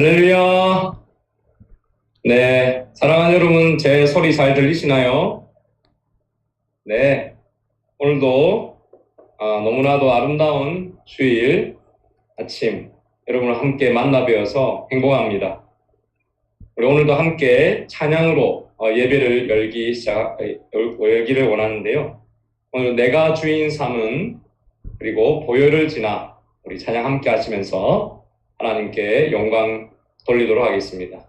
할렐루야. 네, 사랑하는 여러분, 제 소리 잘 들리시나요? 네, 오늘도 너무나도 아름다운 주일 아침 여러분을 함께 만나 뵈어서 행복합니다. 우리 오늘도 함께 찬양으로 예배를 열기를 원하는데요. 오늘 내가 주인 삼은 그리고 보혈을 지나 우리 찬양 함께 하시면서 하나님께 영광 돌리도록 하겠습니다.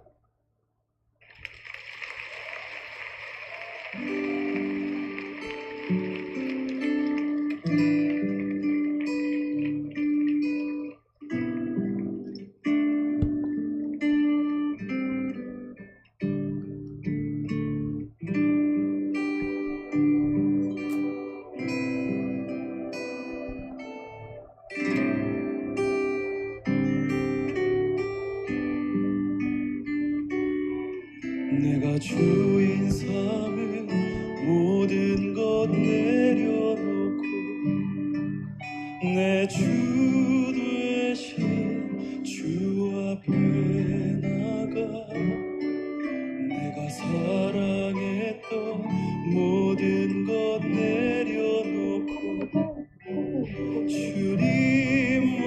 내가 주인 삼은 모든 것 내려놓고 내 주 되신 주 앞에 나가 내가 사랑했던 모든 것 내려놓고 주님만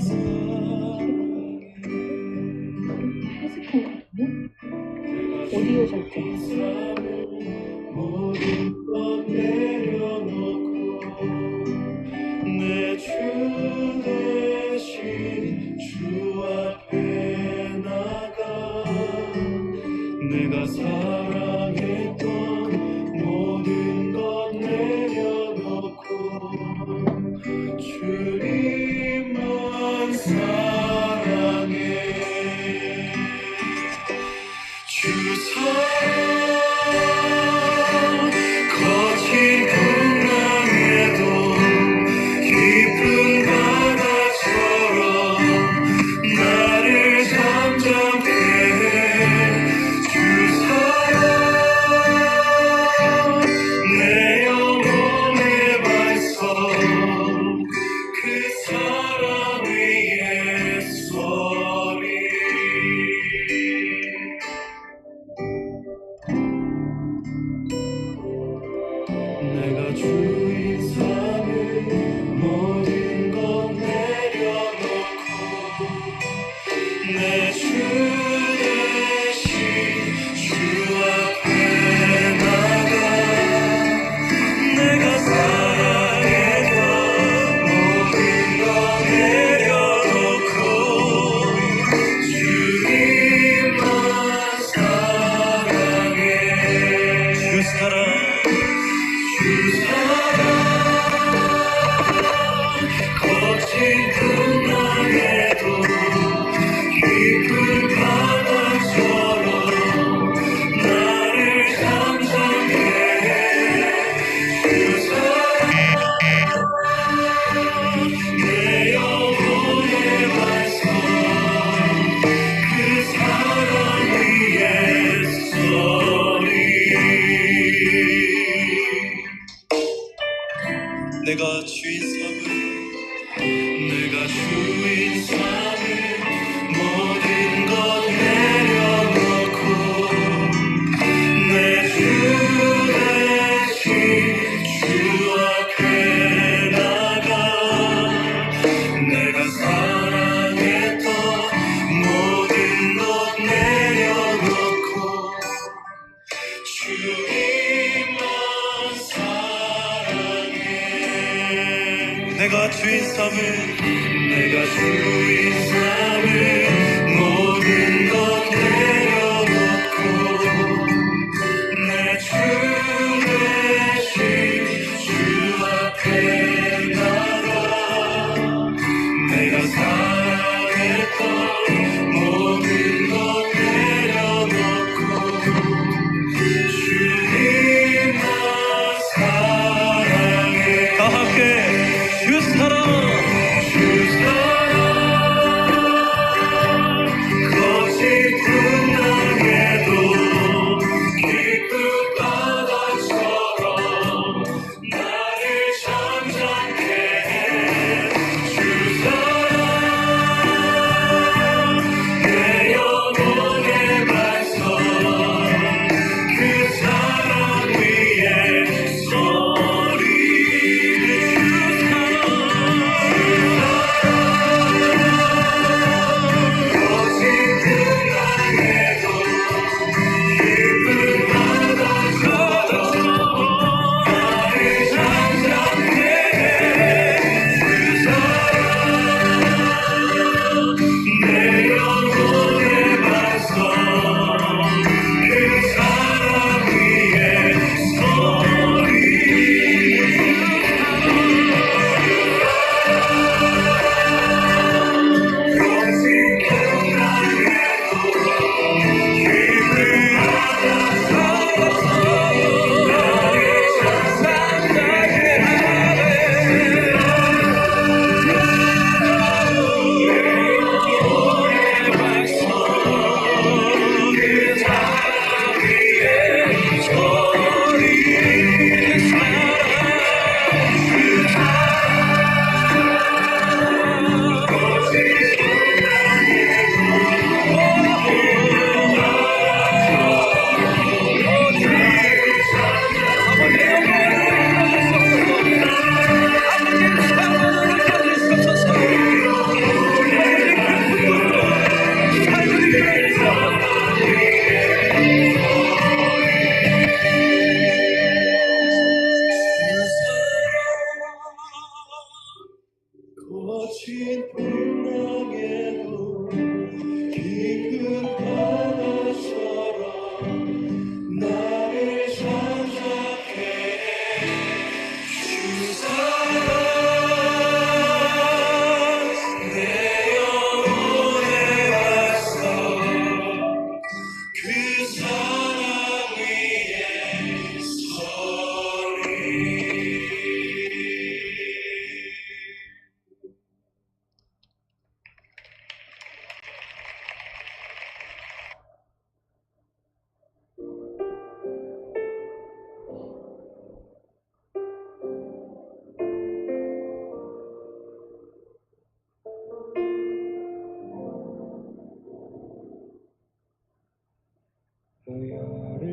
사랑해. 오디오 설정. 모든 것 내려놓고 내 주 대신 주 앞에 나가 내가 사랑했던 모든 것 내려놓고 주님만 사랑해. 주 사랑 거친 풍랑에도 깊은 바다처럼 나를 잠잠케 해. 주 사랑 내 영혼의 반석 그 사랑 위에 서리. 내가 주인 삼은 모든 것 내려놓고 내 주 대신 주 앞에 나가 내가 사랑했던 모든 것 내려놓고 주님만 사랑해. 주 사랑 주 사랑 거친 풍랑에도 깊은 바다처럼 나를 잠잠케 해. 주 사랑 내 영혼의 반석 그 사랑 위에 서리. 내가 주인 삼은 모든 것 내려놓고 내 주 대신 주 앞에 나가 내가 사랑했던 모든 것 내려놓고 주님만 사랑해. 내가 주인 삼은 모든 것 내려놓고 내 주 대신 주 앞에 나가 내가 사랑했던 모든 것 내려놓고 주님만 사랑해. 다 함께 주 사랑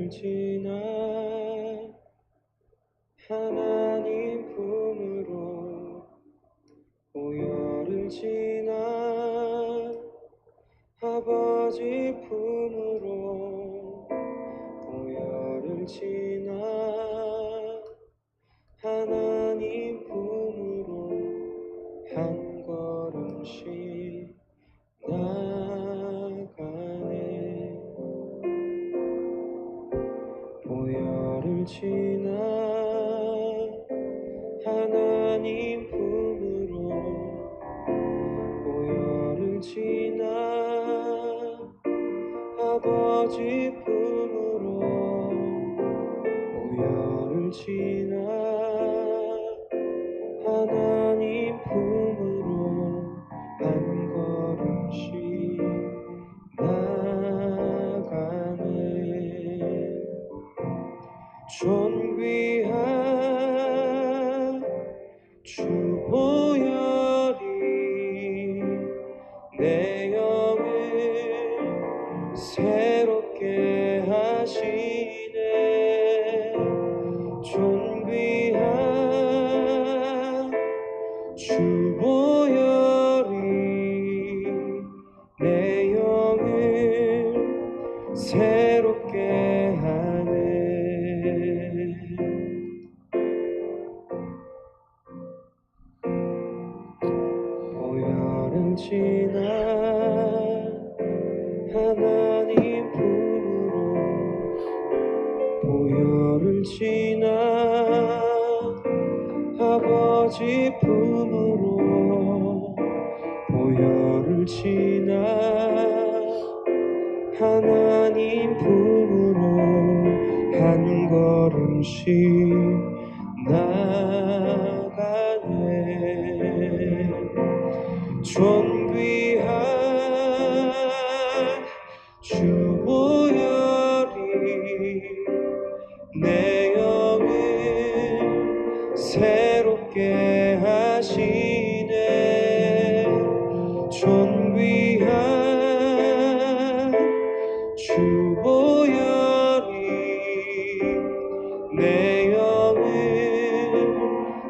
세월을 지나 하나님 품으로 보혈을 지나 아버지 품으로 보혈을 지나 하나님 품으로 한 걸음씩 나가네. 보혈을 지나 하나님 품으로 보혈을 지나 아버지 품으로 보혈을 지나 하나님 품으로 한 걸음씩 나가네. 존귀한 주 보혈이 내 영을 새롭게 하시네. 존귀한 주 보혈이 내 영을 새롭게 하네. 보혈을 지나 하나님 품으로 보혈을 지나 아버지 품으로 보혈을 지나 하나님 품으로 한 걸음씩 나가네. 존귀한 주 보혈이 내 영을 새롭게 하시네. 존귀한 주 보혈이 내 영을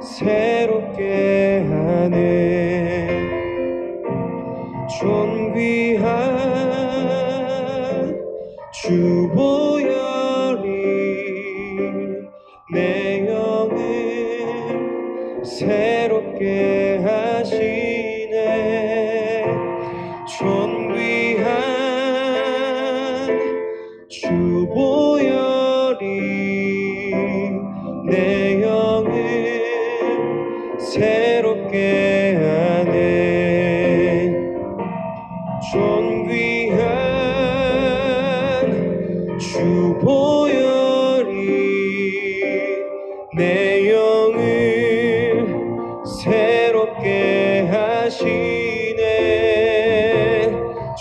새롭게 하네. 존귀한 주 보혈이 내 영을 새롭게 하시네. 존귀한 주 보혈이 내 영을 새롭게 하네. 존귀한 주 보혈이 내 영을 새롭게 하시네.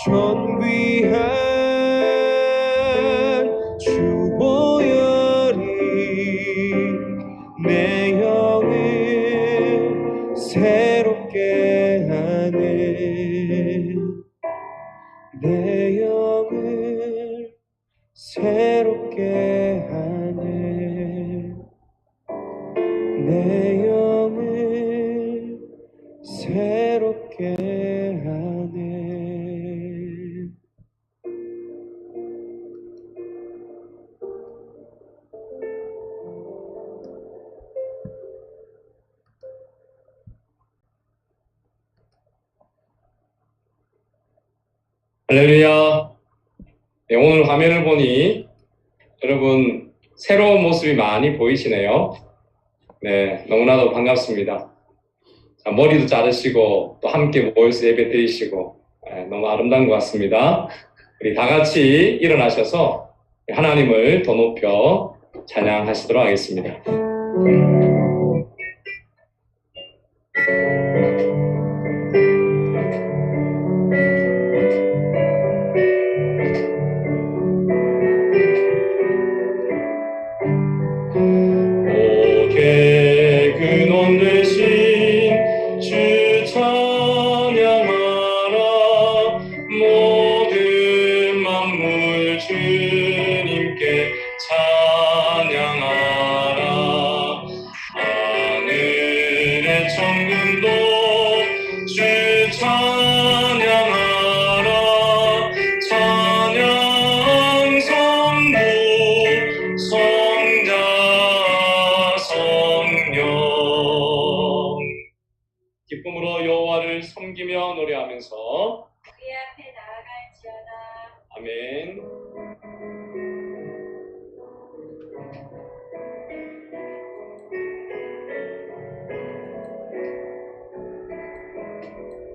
존귀한 주 보혈이 내 영을 새롭게 하네. 내 영을 새롭게 하네. 내 영을 새롭게 하네. 할렐루야. 네, 오늘 화면을 보니 여러분 새로운 모습이 많이 보이시네요. 네, 너무나도 반갑습니다. 자, 머리도 자르시고 또 함께 모여서 예배 드리시고 너무 아름다운 것 같습니다. 우리 다 같이 일어나셔서 하나님을 더 높여 찬양하시도록 하겠습니다. 근원 되신 주 찬양하라. 모든 만물 주님께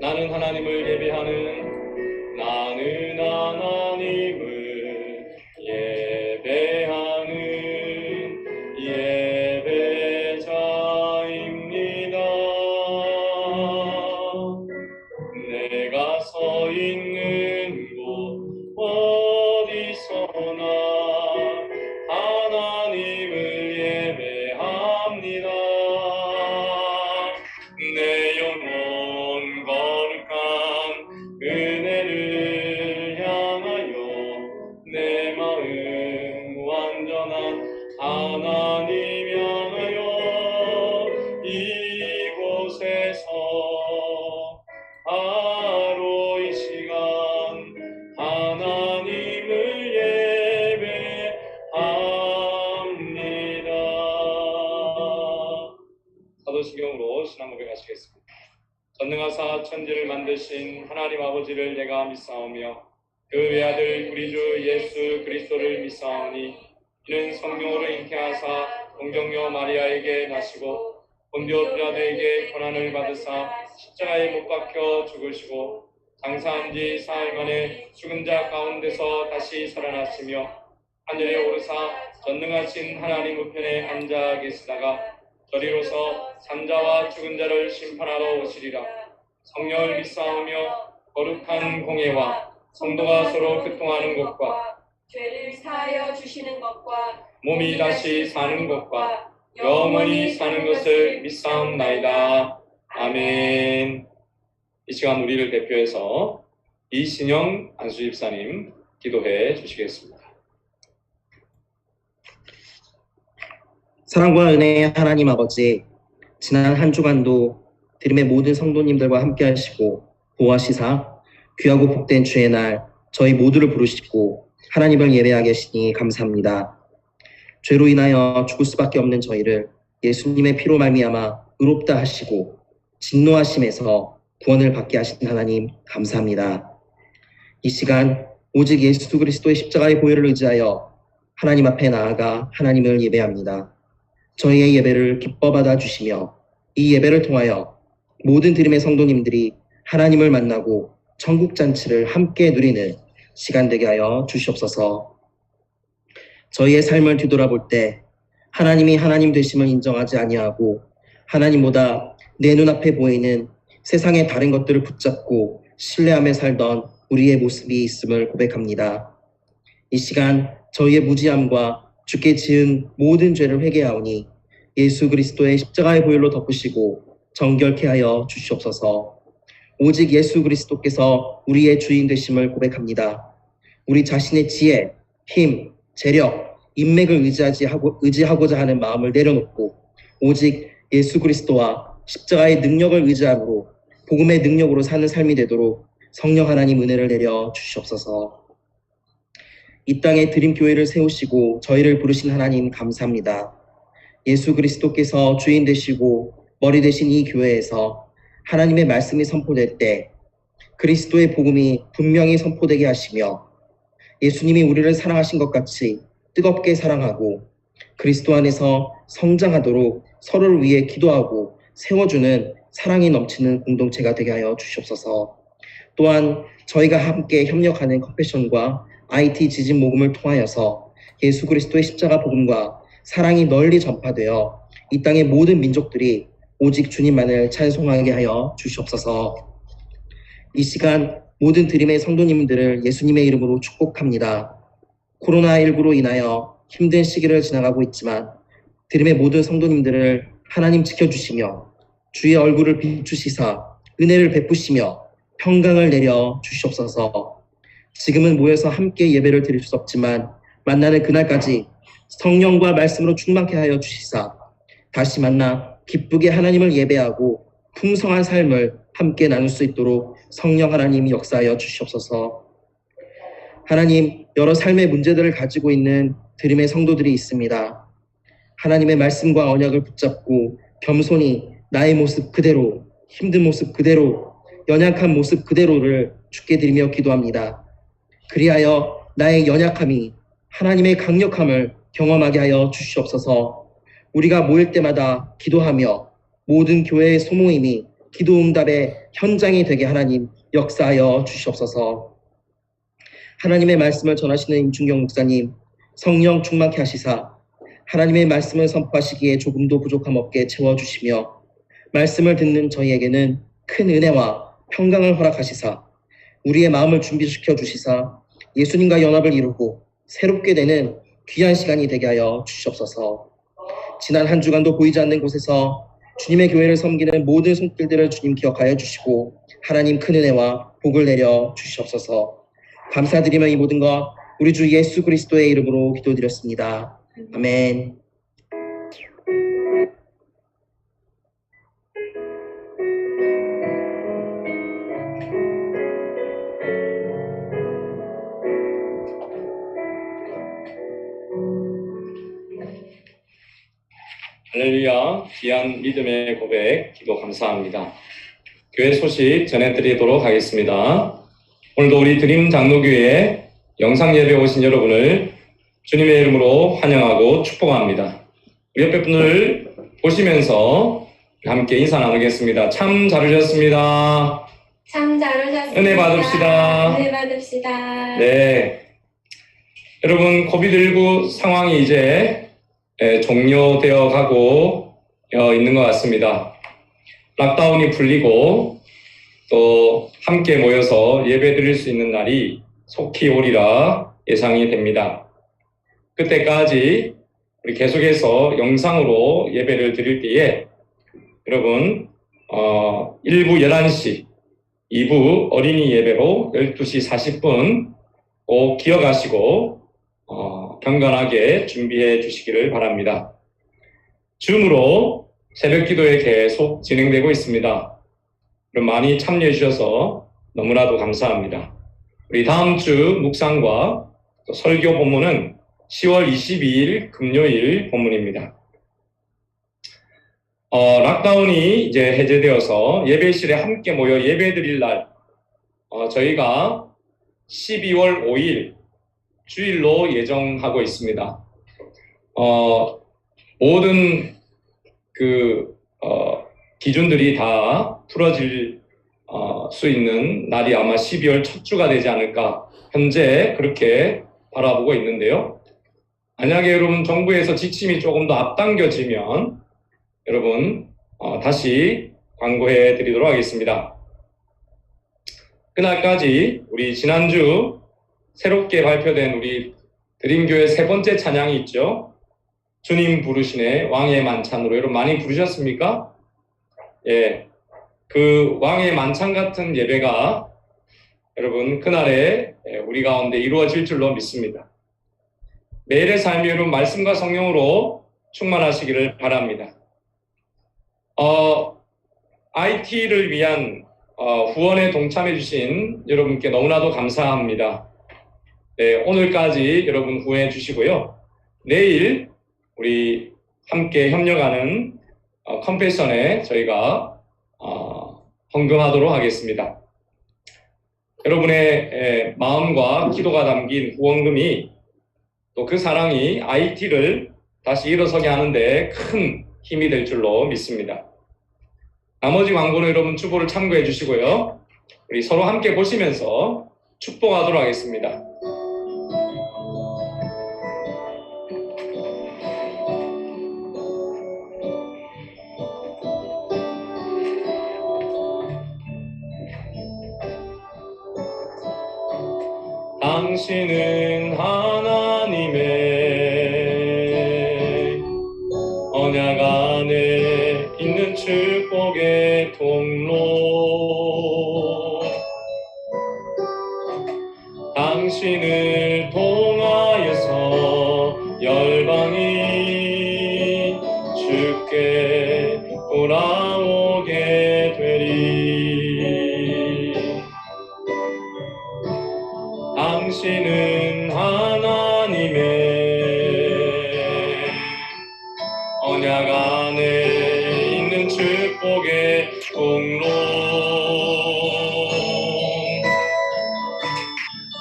나는 하나님을 예배하는 예배자입니다. 내가 서 있는 곳 어디서나 하나님을 예배합니다. 내 영혼 거룩한 은혜를 향하여 내 마음 완전한 하나님 향하여 이곳에서 바로 이 시간 하나님을 예배합니다. 사도신경으로 신앙 고백하시겠습니다. 전능하사 천지를 만드신 하나님 아버지를 내가 믿사오며 그 외아들 우리 주 예수 그리스도를 믿사오니 이는 성령으로 잉태하사 동정녀 마리아에게 나시고 본디오 빌라도에게 고난을 받으사 십자가에 못 박혀 죽으시고 장사한 지 사흘 만에 죽은 자 가운데서 다시 살아나시며 하늘에 오르사 전능하신 하나님 우편에 앉아 계시다가 저리로서 산자와 죽은 자를 심판하러 오시리라. 성령을 믿사오며 거룩한 공예와 성도가 서로 교통하는 것과 죄를 사하여 주시는 것과 몸이 다시 사는 것과 영원히 사는 것을 믿사옵나이다. 아멘. 이 시간 우리를 대표해서 이신영 안수집사님 기도해 주시겠습니다. 사랑과 은혜의 하나님 아버지, 지난 한 주간도 드림의 모든 성도님들과 함께 하시고 보호하시사 귀하고 복된 주의 날 저희 모두를 부르시고 하나님을 예배하게 하시니 감사합니다. 죄로 인하여 죽을 수밖에 없는 저희를 예수님의 피로 말미암아 의롭다 하시고 진노하심에서 구원을 받게 하신 하나님 감사합니다. 이 시간 오직 예수 그리스도의 십자가의 보혈을 의지하여 하나님 앞에 나아가 하나님을 예배합니다. 저희의 예배를 기뻐 받아주시며 이 예배를 통하여 모든 드림의 성도님들이 하나님을 만나고 천국잔치를 함께 누리는 시간 되게 하여 주시옵소서. 저희의 삶을 뒤돌아볼 때 하나님이 하나님 되심을 인정하지 아니하고 하나님보다 내 눈앞에 보이는 세상의 다른 것들을 붙잡고 신뢰하며 살던 우리의 모습이 있음을 고백합니다. 이 시간 저희의 무지함과 주께 지은 모든 죄를 회개하오니 예수 그리스도의 십자가의 보혈로 덮으시고 정결케 하여 주시옵소서. 오직 예수 그리스도께서 우리의 주인 되심을 고백합니다. 우리 자신의 지혜, 힘, 재력, 인맥을 의지하고자 하는 마음을 내려놓고 오직 예수 그리스도와 십자가의 능력을 의지함으로 복음의 능력으로 사는 삶이 되도록 성령 하나님 은혜를 내려 주시옵소서. 이 땅에 드림교회를 세우시고 저희를 부르신 하나님 감사합니다. 예수 그리스도께서 주인 되시고 머리 되신 이 교회에서 하나님의 말씀이 선포될 때 그리스도의 복음이 분명히 선포되게 하시며 예수님이 우리를 사랑하신 것 같이 뜨겁게 사랑하고 그리스도 안에서 성장하도록 서로를 위해 기도하고 세워주는 사랑이 넘치는 공동체가 되게 하여 주시옵소서. 또한 저희가 함께 협력하는 컴패션과 IT 지진 모금을 통하여서 예수 그리스도의 십자가 복음과 사랑이 널리 전파되어 이 땅의 모든 민족들이 오직 주님만을 찬송하게 하여 주시옵소서. 이 시간 모든 드림의 성도님들을 예수님의 이름으로 축복합니다. 코로나19로 인하여 힘든 시기를 지나가고 있지만 드림의 모든 성도님들을 하나님 지켜주시며 주의 얼굴을 비추시사 은혜를 베푸시며 평강을 내려 주시옵소서. 지금은 모여서 함께 예배를 드릴 수 없지만 만나는 그날까지 성령과 말씀으로 충만케 하여 주시사 다시 만나 기쁘게 하나님을 예배하고 풍성한 삶을 함께 나눌 수 있도록 성령 하나님이 역사하여 주시옵소서. 하나님, 여러 삶의 문제들을 가지고 있는 드림의 성도들이 있습니다. 하나님의 말씀과 언약을 붙잡고 겸손히 나의 모습 그대로, 힘든 모습 그대로, 연약한 모습 그대로를 주께 드리며 기도합니다. 그리하여 나의 연약함이 하나님의 강력함을 경험하게 하여 주시옵소서. 우리가 모일 때마다 기도하며 모든 교회의 소모임이 기도응답의 현장이 되게 하나님 역사하여 주시옵소서. 하나님의 말씀을 전하시는 임충경 목사님 성령 충만케 하시사 하나님의 말씀을 선포하시기에 조금도 부족함 없게 채워주시며 말씀을 듣는 저희에게는 큰 은혜와 평강을 허락하시사 우리의 마음을 준비시켜 주시사 예수님과 연합을 이루고 새롭게 되는 귀한 시간이 되게 하여 주시옵소서. 지난 한 주간도 보이지 않는 곳에서 주님의 교회를 섬기는 모든 손길들을 주님 기억하여 주시고 하나님 큰 은혜와 복을 내려 주시옵소서. 감사드리며 이 모든 것 우리 주 예수 그리스도의 이름으로 기도드렸습니다. 아멘. 할렐루야, 귀한 믿음의 고백, 기도 감사합니다. 교회 소식 전해드리도록 하겠습니다. 오늘도 우리 드림 장로교회 영상 예배 오신 여러분을 주님의 이름으로 환영하고 축복합니다. 우리 옆에 분을 보시면서 함께 인사 나누겠습니다. 참 잘 오셨습니다. 참 잘 오셨습니다. 은혜 받읍시다. 은혜 받읍시다. 네. 여러분, 코비드19 상황이 이제 종료되어 가고 있는 것 같습니다. 락다운이 풀리고 또 함께 모여서 예배 드릴 수 있는 날이 속히 오리라 예상이 됩니다. 그때까지 우리 계속해서 영상으로 예배를 드릴 때에 여러분 1부 11시, 2부 어린이 예배로 12시 40분 꼭 기억하시고 경건하게 준비해 주시기를 바랍니다. 줌으로 새벽 기도에 계속 진행되고 있습니다. 그럼 많이 참여해 주셔서 너무나도 감사합니다. 우리 다음 주 묵상과 또 설교 본문은 10월 22일 금요일 본문입니다. 락다운이 이제 해제되어서 예배실에 함께 모여 예배 드릴 날 저희가 12월 5일 주일로 예정하고 있습니다. 모든 기준들이 다 풀어질 수 있는 날이 아마 12월 첫 주가 되지 않을까 현재 그렇게 바라보고 있는데요. 만약에 여러분 정부에서 지침이 조금 더 앞당겨지면 여러분 다시 광고해 드리도록 하겠습니다. 그날까지 우리 지난주 새롭게 발표된 우리 드림교회 세 번째 찬양이 있죠. 주님 부르시네 왕의 만찬으로. 여러분 많이 부르셨습니까? 예, 그 왕의 만찬 같은 예배가 여러분 그날에 우리 가운데 이루어질 줄로 믿습니다. 매일의 삶이 여러분 말씀과 성령으로 충만하시기를 바랍니다. IT를 위한 후원에 동참해 주신 여러분께 너무나도 감사합니다. 네, 오늘까지 여러분 후원해 주시고요. 내일 우리 함께 협력하는 컴패션에 저희가 헌금하도록 하겠습니다. 여러분의 마음과 기도가 담긴 후원금이 또 그 사랑이 IT를 다시 일어서게 하는데 큰 힘이 될 줄로 믿습니다. 나머지 광고는 여러분 주보를 참고해 주시고요. 우리 서로 함께 보시면서 축복하도록 하겠습니다. 당신은 하나님의 언약 안에 있는 축복의 통로. 당신을 통하여서 열방이 주께 돌아오게 되리. 당신은 하나님의 언약 안에 있는 축복의 통로.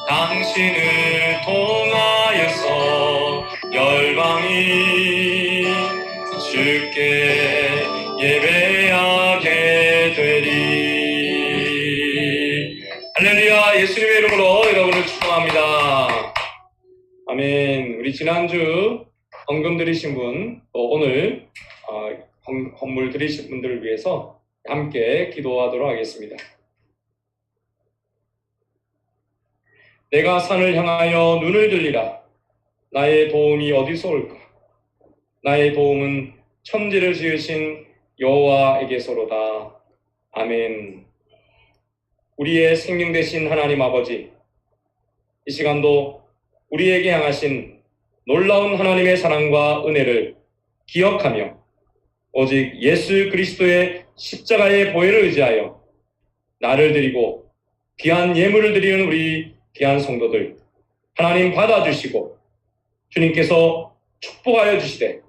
당신을 통하여서 열방이 주께 예배하게 되리. 우리 지난주 헌금 드리신 분, 또 오늘 헌물 드리신 분들을 위해서 함께 기도하도록 하겠습니다. 내가 산을 향하여 눈을 들리라. 나의 도움이 어디서 올까? 나의 도움은 천지를 지으신 여호와에게서로다. 아멘. 우리의 생명 되신 하나님 아버지, 이 시간도 우리에게 향하신 놀라운 하나님의 사랑과 은혜를 기억하며 오직 예수 그리스도의 십자가의 보혈을 의지하여 나를 드리고 귀한 예물을 드리는 우리 귀한 성도들 하나님 받아주시고 주님께서 축복하여 주시되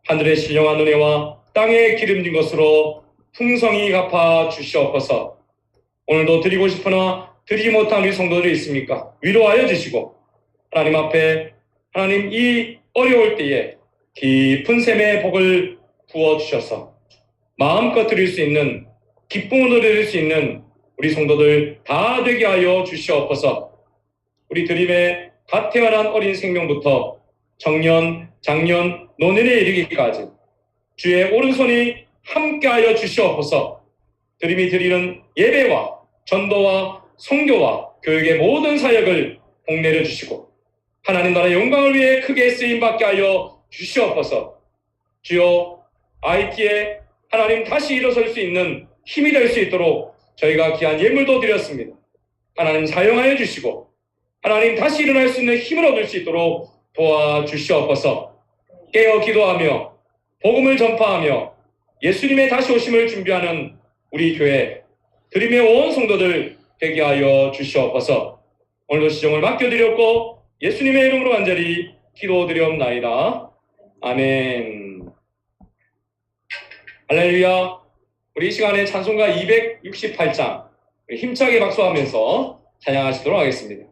하늘의 신령한 은혜와 땅에 기름진 것으로 풍성히 갚아 주시옵소서. 오늘도 드리고 싶으나 드리지 못한 우리 성도들이 있습니까? 위로하여 주시고 하나님 앞에 하나님 이 어려울 때에 깊은 샘의 복을 부어주셔서 마음껏 드릴 수 있는 기쁨으로 드릴 수 있는 우리 성도들 다 되게 하여 주시옵소서. 우리 드림의 갓 태어난 어린 생명부터 청년, 장년, 노년에 이르기까지 주의 오른손이 함께하여 주시옵소서. 드림이 드리는 예배와 전도와 선교와 교육의 모든 사역을 복내려 주시고 하나님 나라의 영광을 위해 크게 쓰임받게 하여 주시옵소서. 주여 IT에 하나님 다시 일어설 수 있는 힘이 될 수 있도록 저희가 귀한 예물도 드렸습니다. 하나님 사용하여 주시고 하나님 다시 일어날 수 있는 힘을 얻을 수 있도록 도와주시옵소서. 깨어 기도하며 복음을 전파하며 예수님의 다시 오심을 준비하는 우리 교회 드림의 온 성도들 되게 하여 주시옵소서. 오늘도 시정을 맡겨드렸고 예수님의 이름으로 간절히 기도드리옵나이다. 아멘. 할렐루야. 우리 이 시간에 찬송가 268장 힘차게 박수하면서 찬양하시도록 하겠습니다.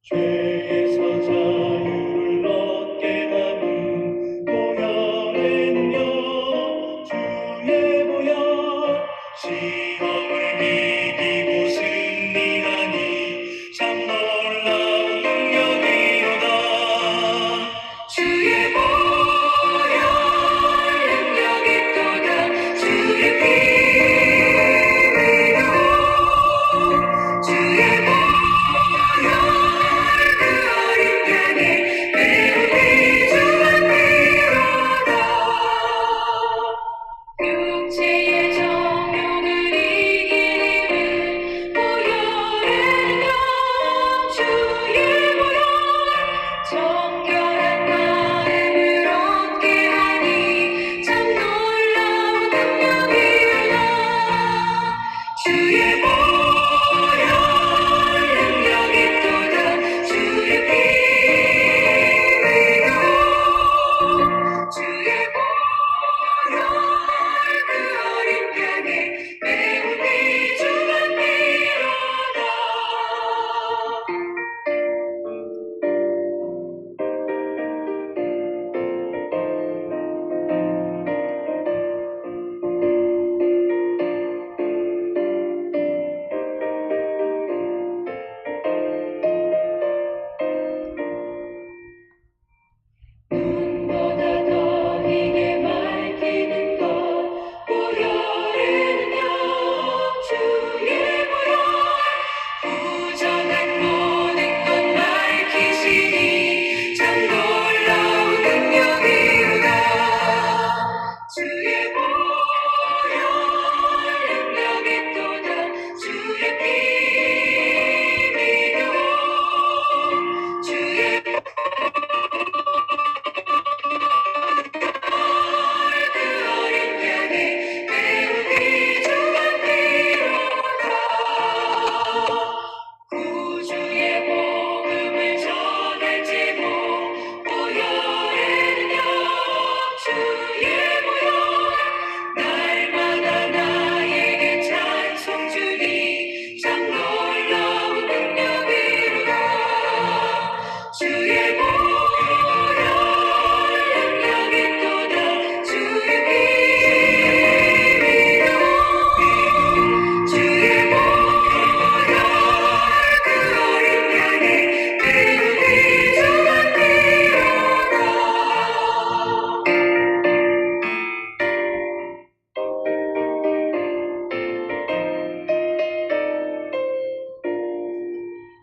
죄에서 자유를 얻게 하는 보혈에는요 주의 보혈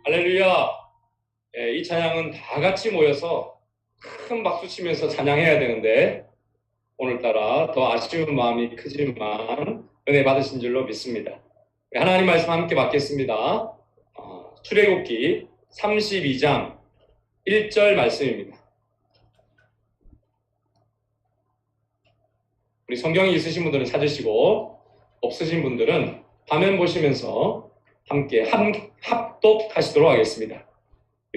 할렐루야. 예, 이 찬양은 다 같이 모여서 큰 박수 치면서 찬양해야 되는데 오늘따라 더 아쉬운 마음이 크지만 은혜 받으신 줄로 믿습니다. 하나님 말씀 함께 받겠습니다. 출애굽기 32장 1절 말씀입니다. 우리 성경이 있으신 분들은 찾으시고 없으신 분들은 화면 보시면서 함께 합독하시도록 하겠습니다.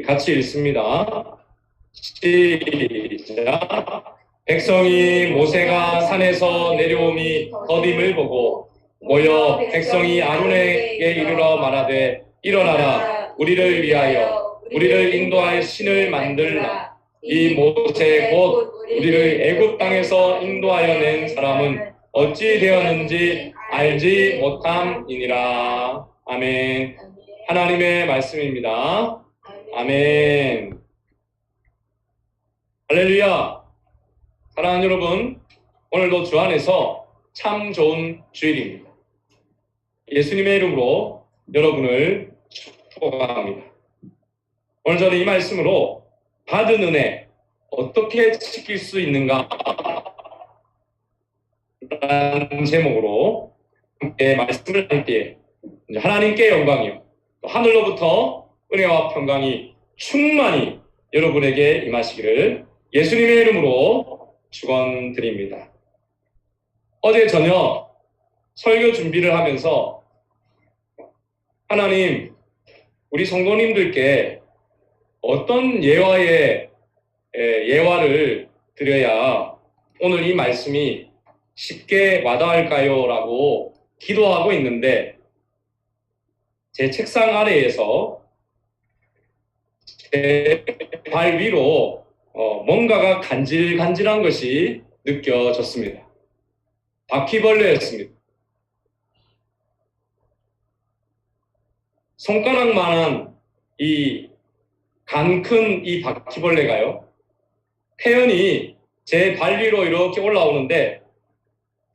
같이 읽습니다. 시작. 백성이 모세가 산에서 내려옴이 더딤을 보고 모여 백성이 아론에게 이르러 말하되 일어나라 우리를 위하여 우리를 인도할 신을 만들라. 이 모세 곧 우리를 애굽 땅에서 인도하여 낸 사람은 어찌 되었는지 알지 못함이니라. 아멘. 하나님의 말씀입니다. 아멘. 할렐루야. 사랑하는 여러분, 오늘도 주 안에서 참 좋은 주일입니다. 예수님의 이름으로 여러분을 축복합니다. 오늘 저는 이 말씀으로 받은 은혜 어떻게 지킬 수 있는가 라는 제목으로 함께 말씀을 할 때에 하나님께 영광이요 또 하늘로부터 은혜와 평강이 충만히 여러분에게 임하시기를 예수님의 이름으로 축원드립니다. 어제 저녁 설교 준비를 하면서 하나님 우리 성도님들께 어떤 예화를 드려야 오늘 이 말씀이 쉽게 와닿을까요? 라고 기도하고 있는데 제 책상 아래에서 제 발 위로 뭔가가 간질간질한 것이 느껴졌습니다. 바퀴벌레였습니다. 손가락만한 이 간 큰 이 바퀴벌레가요, 태연히 제 발 위로 이렇게 올라오는데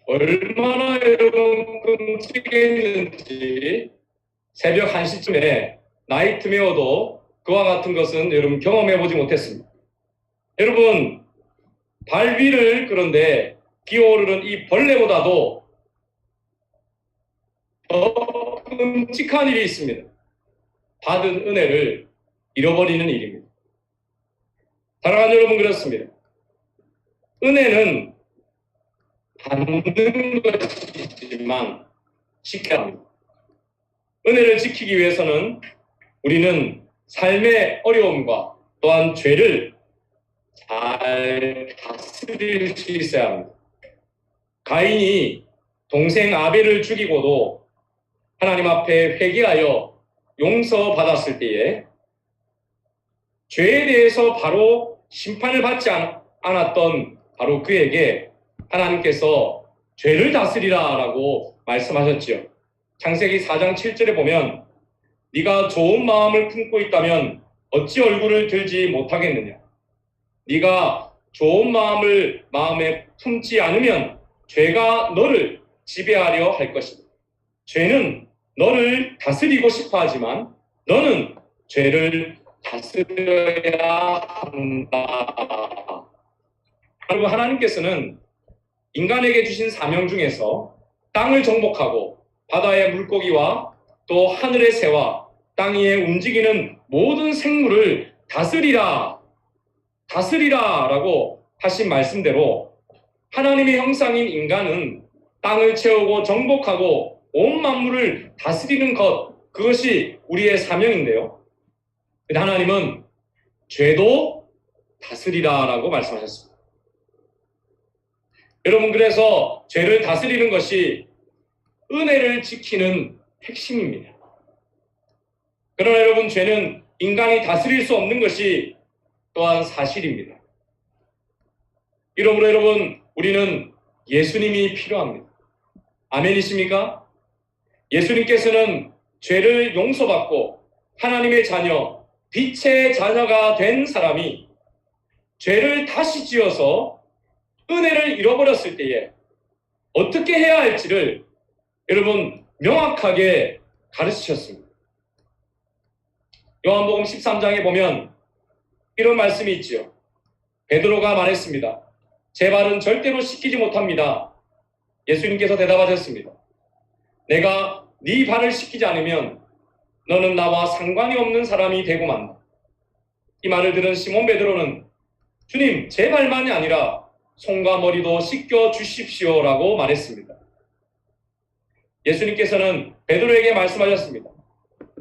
얼마나 여러분 끔찍했는지 새벽 1시쯤에 나이트메어도 그와 같은 것은 여러분 경험해보지 못했습니다. 여러분 발 위를 그런데 기어오르는 이 벌레보다도 더 끔찍한 일이 있습니다. 받은 은혜를 잃어버리는 일입니다. 사랑하는 여러분, 그렇습니다. 은혜는 받는 것이지만 지켜야 합니다. 은혜를 지키기 위해서는 우리는 삶의 어려움과 또한 죄를 잘 다스릴 수 있어야 합니다. 가인이 동생 아벨을 죽이고도 하나님 앞에 회개하여 용서받았을 때에 죄에 대해서 바로 심판을 받지 않았던 바로 그에게 하나님께서 죄를 다스리라 라고 말씀하셨지요. 창세기 4장 7절에 보면 네가 좋은 마음을 품고 있다면 어찌 얼굴을 들지 못하겠느냐. 네가 좋은 마음을 마음에 품지 않으면 죄가 너를 지배하려 할 것이다. 죄는 너를 다스리고 싶어 하지만 너는 죄를 다스려야 한다. 여러분, 하나님께서는 인간에게 주신 사명 중에서 땅을 정복하고 바다의 물고기와 또 하늘의 새와 땅 위에 움직이는 모든 생물을 다스리라 라고 하신 말씀대로 하나님의 형상인 인간은 땅을 채우고 정복하고 온 만물을 다스리는 것, 그것이 우리의 사명인데요. 근데 하나님은 죄도 다스리라 라고 말씀하셨습니다. 여러분, 그래서 죄를 다스리는 것이 은혜를 지키는 핵심입니다. 그러나 여러분, 죄는 인간이 다스릴 수 없는 것이 또한 사실입니다. 이러므로 여러분, 우리는 예수님이 필요합니다. 아멘이십니까? 예수님께서는 죄를 용서받고 하나님의 자녀, 빛의 자녀가 된 사람이 죄를 다시 지어서 은혜를 잃어버렸을 때에 어떻게 해야 할지를 여러분 명확하게 가르치셨습니다. 요한복음 13장에 보면 이런 말씀이 있지요. 베드로가 말했습니다. 제 발은 절대로 씻기지 못합니다. 예수님께서 대답하셨습니다. 내가 네 발을 씻기지 않으면 너는 나와 상관이 없는 사람이 되고 만다. 이 말을 들은 시몬 베드로는 주님, 제 발만이 아니라 손과 머리도 씻겨 주십시오라고 말했습니다. 예수님께서는 베드로에게 말씀하셨습니다.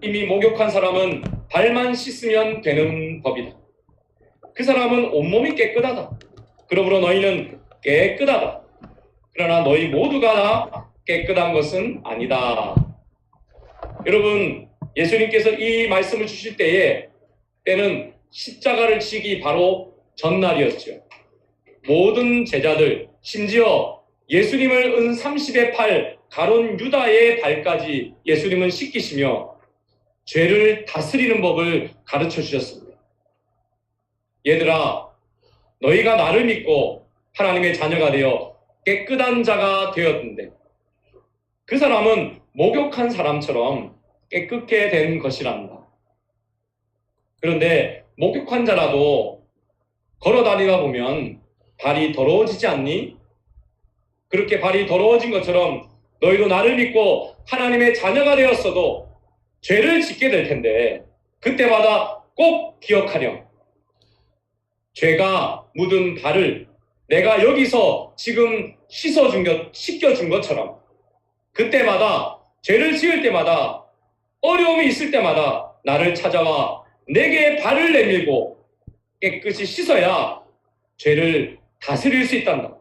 이미 목욕한 사람은 발만 씻으면 되는 법이다. 그 사람은 온몸이 깨끗하다. 그러므로 너희는 깨끗하다. 그러나 너희 모두가 다 깨끗한 것은 아니다. 여러분, 예수님께서 이 말씀을 주실 때는 십자가를 지기 바로 전날이었죠. 모든 제자들, 심지어 예수님을 은 30의 팔, 가론 유다의 발까지 예수님은 씻기시며 죄를 다스리는 법을 가르쳐 주셨습니다. 얘들아, 너희가 나를 믿고 하나님의 자녀가 되어 깨끗한 자가 되었는데 그 사람은 목욕한 사람처럼 깨끗게 된 것이란다. 그런데 목욕한 자라도 걸어 다니다 보면 발이 더러워지지 않니? 그렇게 발이 더러워진 것처럼 너희도 나를 믿고 하나님의 자녀가 되었어도 죄를 짓게 될 텐데 그때마다 꼭 기억하렴. 죄가 묻은 발을 내가 여기서 지금 씻겨준 것처럼 그때마다 죄를 지을 때마다 어려움이 있을 때마다 나를 찾아와 내게 발을 내밀고 깨끗이 씻어야 죄를 다스릴 수 있단다.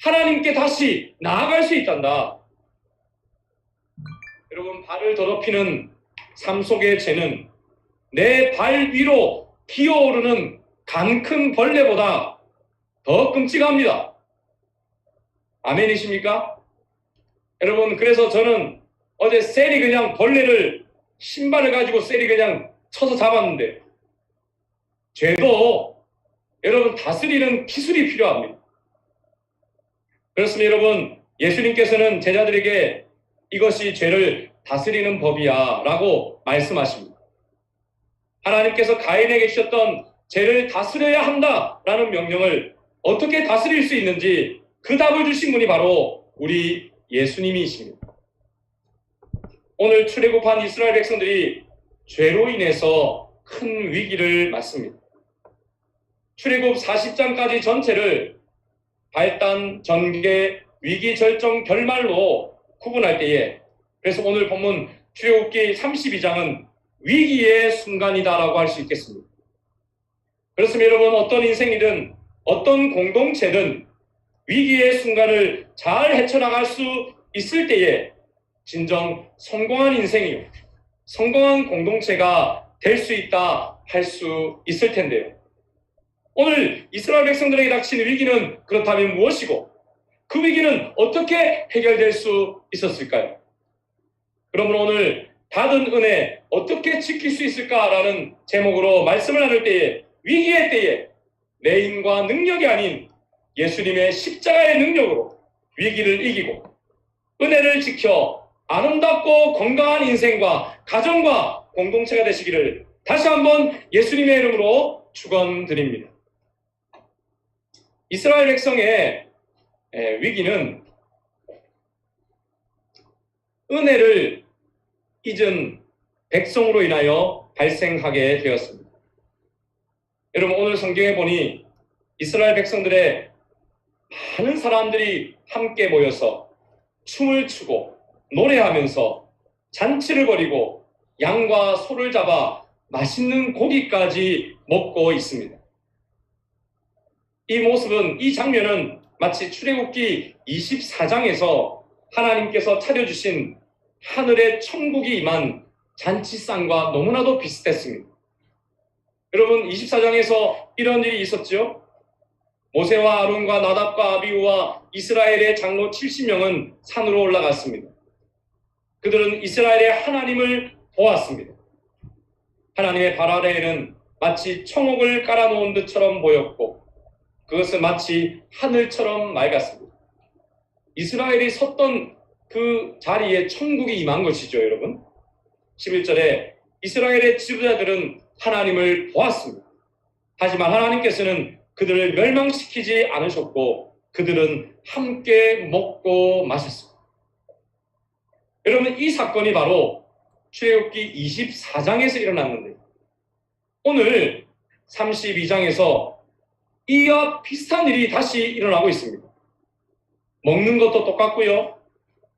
하나님께 다시 나아갈 수 있단다. 여러분, 발을 더럽히는 삶 속의 죄는 내 발 위로 기어오르는 간 큰 벌레보다 더 끔찍합니다. 아멘이십니까? 여러분, 그래서 저는 어제 셀이 그냥 벌레를 신발을 가지고 셀이 그냥 쳐서 잡았는데 죄도 여러분 다스리는 기술이 필요합니다. 그렇습니다. 여러분, 예수님께서는 제자들에게 이것이 죄를 다스리는 법이야 라고 말씀하십니다. 하나님께서 가인에게 주셨던 죄를 다스려야 한다라는 명령을 어떻게 다스릴 수 있는지 그 답을 주신 분이 바로 우리 예수님이십니다. 오늘 출애굽한 이스라엘 백성들이 죄로 인해서 큰 위기를 맞습니다. 출애굽 40장까지 전체를 발단, 전개, 위기, 절정, 결말로 구분할 때에 그래서 오늘 본문 출애굽기 32장은 위기의 순간이다라고 할 수 있겠습니다. 그렇습니다. 여러분, 어떤 인생이든 어떤 공동체든 위기의 순간을 잘 헤쳐나갈 수 있을 때에 진정 성공한 인생이요, 성공한 공동체가 될 수 있다 할 수 있을 텐데요. 오늘 이스라엘 백성들에게 닥친 위기는 그렇다면 무엇이고 그 위기는 어떻게 해결될 수 있었을까요? 그러므로 오늘 받은 은혜 어떻게 지킬 수 있을까라는 제목으로 말씀을 나눌 때에 위기의 때에 내 힘과 능력이 아닌 예수님의 십자가의 능력으로 위기를 이기고 은혜를 지켜 아름답고 건강한 인생과 가정과 공동체가 되시기를 다시 한번 예수님의 이름으로 축원드립니다. 이스라엘 백성의 위기는 은혜를 잊은 백성으로 인하여 발생하게 되었습니다. 여러분, 오늘 성경에 보니 이스라엘 백성들의 많은 사람들이 함께 모여서 춤을 추고 노래하면서 잔치를 벌이고 양과 소를 잡아 맛있는 고기까지 먹고 있습니다. 이 모습은, 이 장면은 마치 출애굽기 24장에서 하나님께서 차려주신 하늘의 천국이 임한 잔치상과 너무나도 비슷했습니다. 여러분, 24장에서 이런 일이 있었죠. 모세와 아론과 나답과 아비후와 이스라엘의 장로 70명은 산으로 올라갔습니다. 그들은 이스라엘의 하나님을 보았습니다. 하나님의 발 아래에는 마치 청옥을 깔아놓은 듯처럼 보였고 그것은 마치 하늘처럼 맑았습니다. 이스라엘이 섰던 그 자리에 천국이 임한 것이죠, 여러분. 11절에 이스라엘의 지도자들은 하나님을 보았습니다. 하지만 하나님께서는 그들을 멸망시키지 않으셨고 그들은 함께 먹고 마셨습니다. 여러분, 이 사건이 바로 출애굽기 24장에서 일어났는데 오늘 32장에서 이와 비슷한 일이 다시 일어나고 있습니다. 먹는 것도 똑같고요.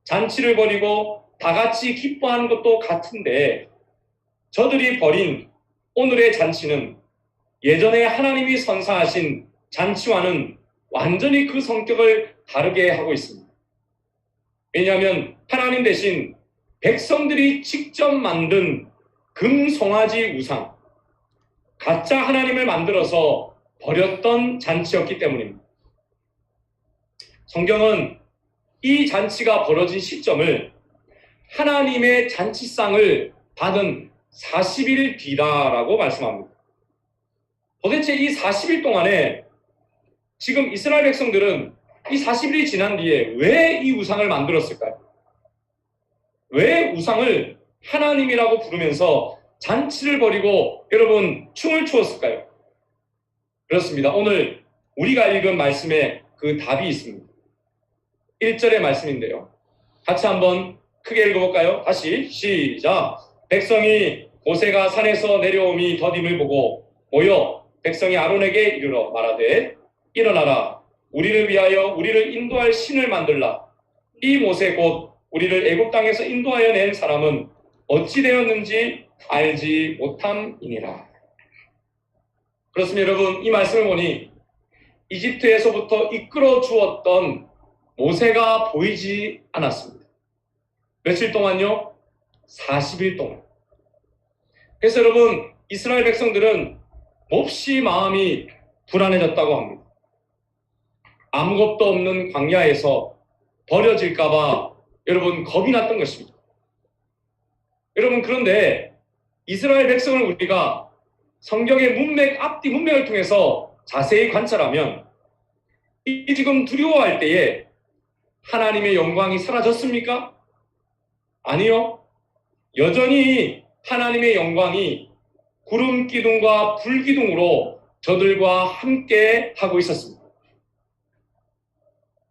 잔치를 벌이고 다 같이 기뻐하는 것도 같은데 저들이 벌인 오늘의 잔치는 예전에 하나님이 선사하신 잔치와는 완전히 그 성격을 다르게 하고 있습니다. 왜냐하면 하나님 대신 백성들이 직접 만든 금송아지 우상, 가짜 하나님을 만들어서 버렸던 잔치였기 때문입니다. 성경은 이 잔치가 벌어진 시점을 하나님의 잔치상을 받은 40일 뒤다라고 말씀합니다. 도대체 이 40일 동안에 지금 이스라엘 백성들은 이 40일이 지난 뒤에 왜 이 우상을 만들었을까요? 왜 우상을 하나님이라고 부르면서 잔치를 벌이고 여러분 춤을 추었을까요? 그렇습니다. 오늘 우리가 읽은 말씀에 그 답이 있습니다. 1절의 말씀인데요. 같이 한번 크게 읽어볼까요? 다시 시작. 백성이 모세가 산에서 내려옴이 더딤을 보고 모여 백성이 아론에게 이르러 말하되 일어나라 우리를 위하여 우리를 인도할 신을 만들라. 이 모세 곧 우리를 애굽 땅에서 인도하여 낸 사람은 어찌 되었는지 알지 못함이니라. 그렇습니다. 여러분, 이 말씀을 보니 이집트에서부터 이끌어 주었던 모세가 보이지 않았습니다. 며칠 동안요? 40일 동안. 그래서 여러분, 이스라엘 백성들은 몹시 마음이 불안해졌다고 합니다. 아무것도 없는 광야에서 버려질까봐 여러분 겁이 났던 것입니다. 여러분, 그런데 이스라엘 백성을 우리가 성경의 문맥, 앞뒤 문맥을 통해서 자세히 관찰하면 이 지금 두려워할 때에 하나님의 영광이 사라졌습니까? 아니요. 여전히 하나님의 영광이 구름 기둥과 불 기둥으로 저들과 함께 하고 있었습니다.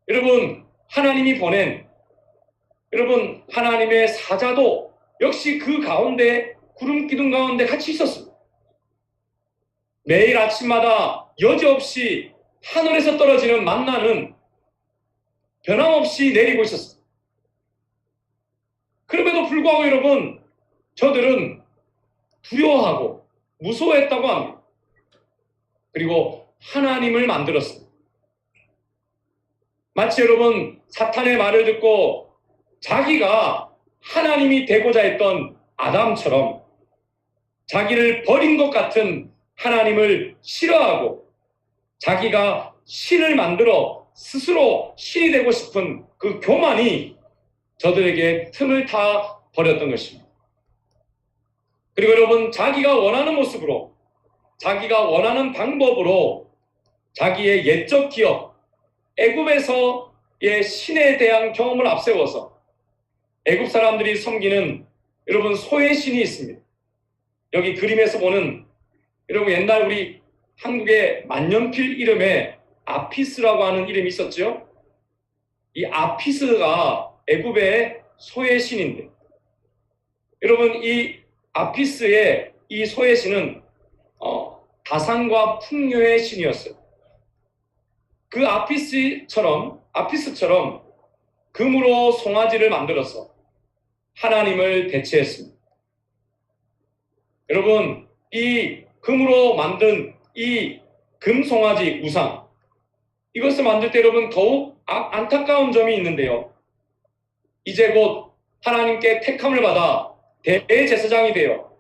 여러분, 하나님이 보낸 하나님의 사자도 역시 그 가운데 구름 기둥 가운데 같이 있었습니다. 매일 아침마다 여지없이 하늘에서 떨어지는 만나는 변함없이 내리고 있었습니다. 그럼에도 불구하고 여러분, 저들은 두려워하고 무서워했다고 합니다. 그리고 하나님을 만들었습니다. 마치 여러분, 사탄의 말을 듣고 자기가 하나님이 되고자 했던 아담처럼 자기를 버린 것 같은 하나님을 싫어하고 자기가 신을 만들어 스스로 신이 되고 싶은 그 교만이 저들에게 틈을 타 버렸던 것입니다. 그리고 여러분, 자기가 원하는 모습으로, 자기가 원하는 방법으로 자기의 옛적 기억, 애굽에서의 신에 대한 경험을 앞세워서 애굽 사람들이 섬기는 여러분 소의 신이 있습니다. 여기 그림에서 보는 여러분, 옛날 우리 한국의 만년필 이름에 아피스라고 하는 이름이 있었죠. 이 아피스가 애굽의 소의 신인데, 여러분, 이 아피스의 이 소의 신은 다산과 풍요의 신이었어요. 그 아피스처럼 금으로 송아지를 만들어서 하나님을 대체했습니다. 여러분, 이 금으로 만든 이 금송아지 우상, 이것을 만들 때 여러분 더욱 안타까운 점이 있는데요. 이제 곧 하나님께 택함을 받아 대제사장이 되어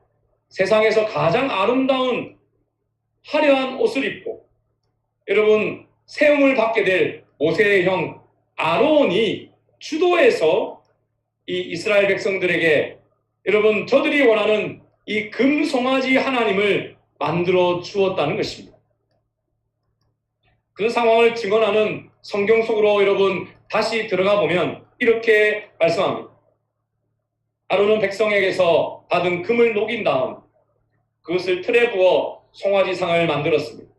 세상에서 가장 아름다운 화려한 옷을 입고 여러분 세움을 받게 될 모세의 형 아론이 주도해서 이 이스라엘 백성들에게 여러분 저들이 원하는 이 금송아지 하나님을 만들어 주었다는 것입니다. 그 상황을 증언하는 성경 속으로 여러분 다시 들어가 보면 이렇게 말씀합니다. 아론은 백성에게서 받은 금을 녹인 다음 그것을 틀에 부어 송아지상을 만들었습니다.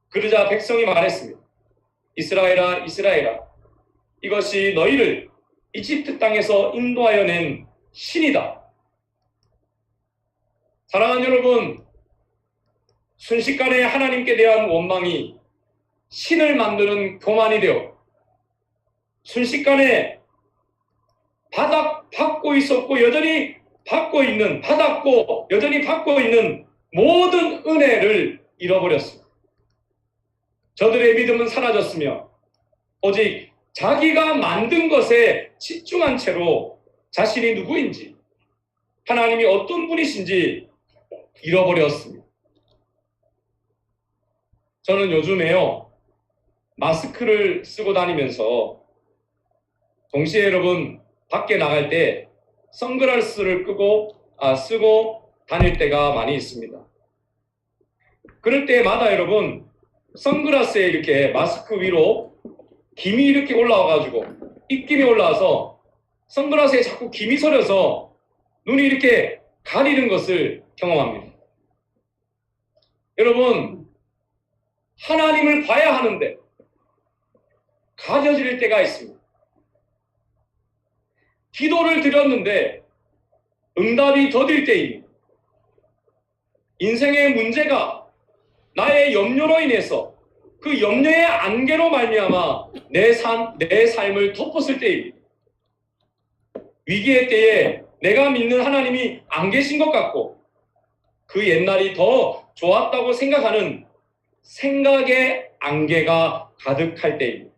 그러자 백성이 말했습니다. 이스라엘아, 이스라엘아, 이것이 너희를 이집트 땅에서 인도하여 낸 신이다. 사랑하는 여러분, 순식간에 하나님께 대한 원망이 신을 만드는 교만이 되어 순식간에 받고 있었고 여전히 받고 있는, 받았고 여전히 받고 있는 모든 은혜를 잃어버렸습니다. 저들의 믿음은 사라졌으며 오직 자기가 만든 것에 집중한 채로 자신이 누구인지, 하나님이 어떤 분이신지 잃어버렸습니다. 저는 요즘에요, 마스크를 쓰고 다니면서 동시에 여러분 밖에 나갈 때 선글라스를 쓰고 다닐 때가 많이 있습니다. 그럴 때마다 여러분 선글라스에 이렇게 마스크 위로 김이 이렇게 올라와가지고 입김이 올라와서 선글라스에 자꾸 김이 서려서 눈이 이렇게 가리는 것을 경험합니다. 여러분, 하나님을 봐야 하는데 가려질 때가 있습니다. 기도를 드렸는데 응답이 더딜 때입니다. 인생의 문제가 나의 염려로 인해서 그 염려의 안개로 말미암아 내 삶을 덮었을 때입니다. 위기의 때에 내가 믿는 하나님이 안 계신 것 같고 그 옛날이 더 좋았다고 생각하는 생각의 안개가 가득할 때입니다.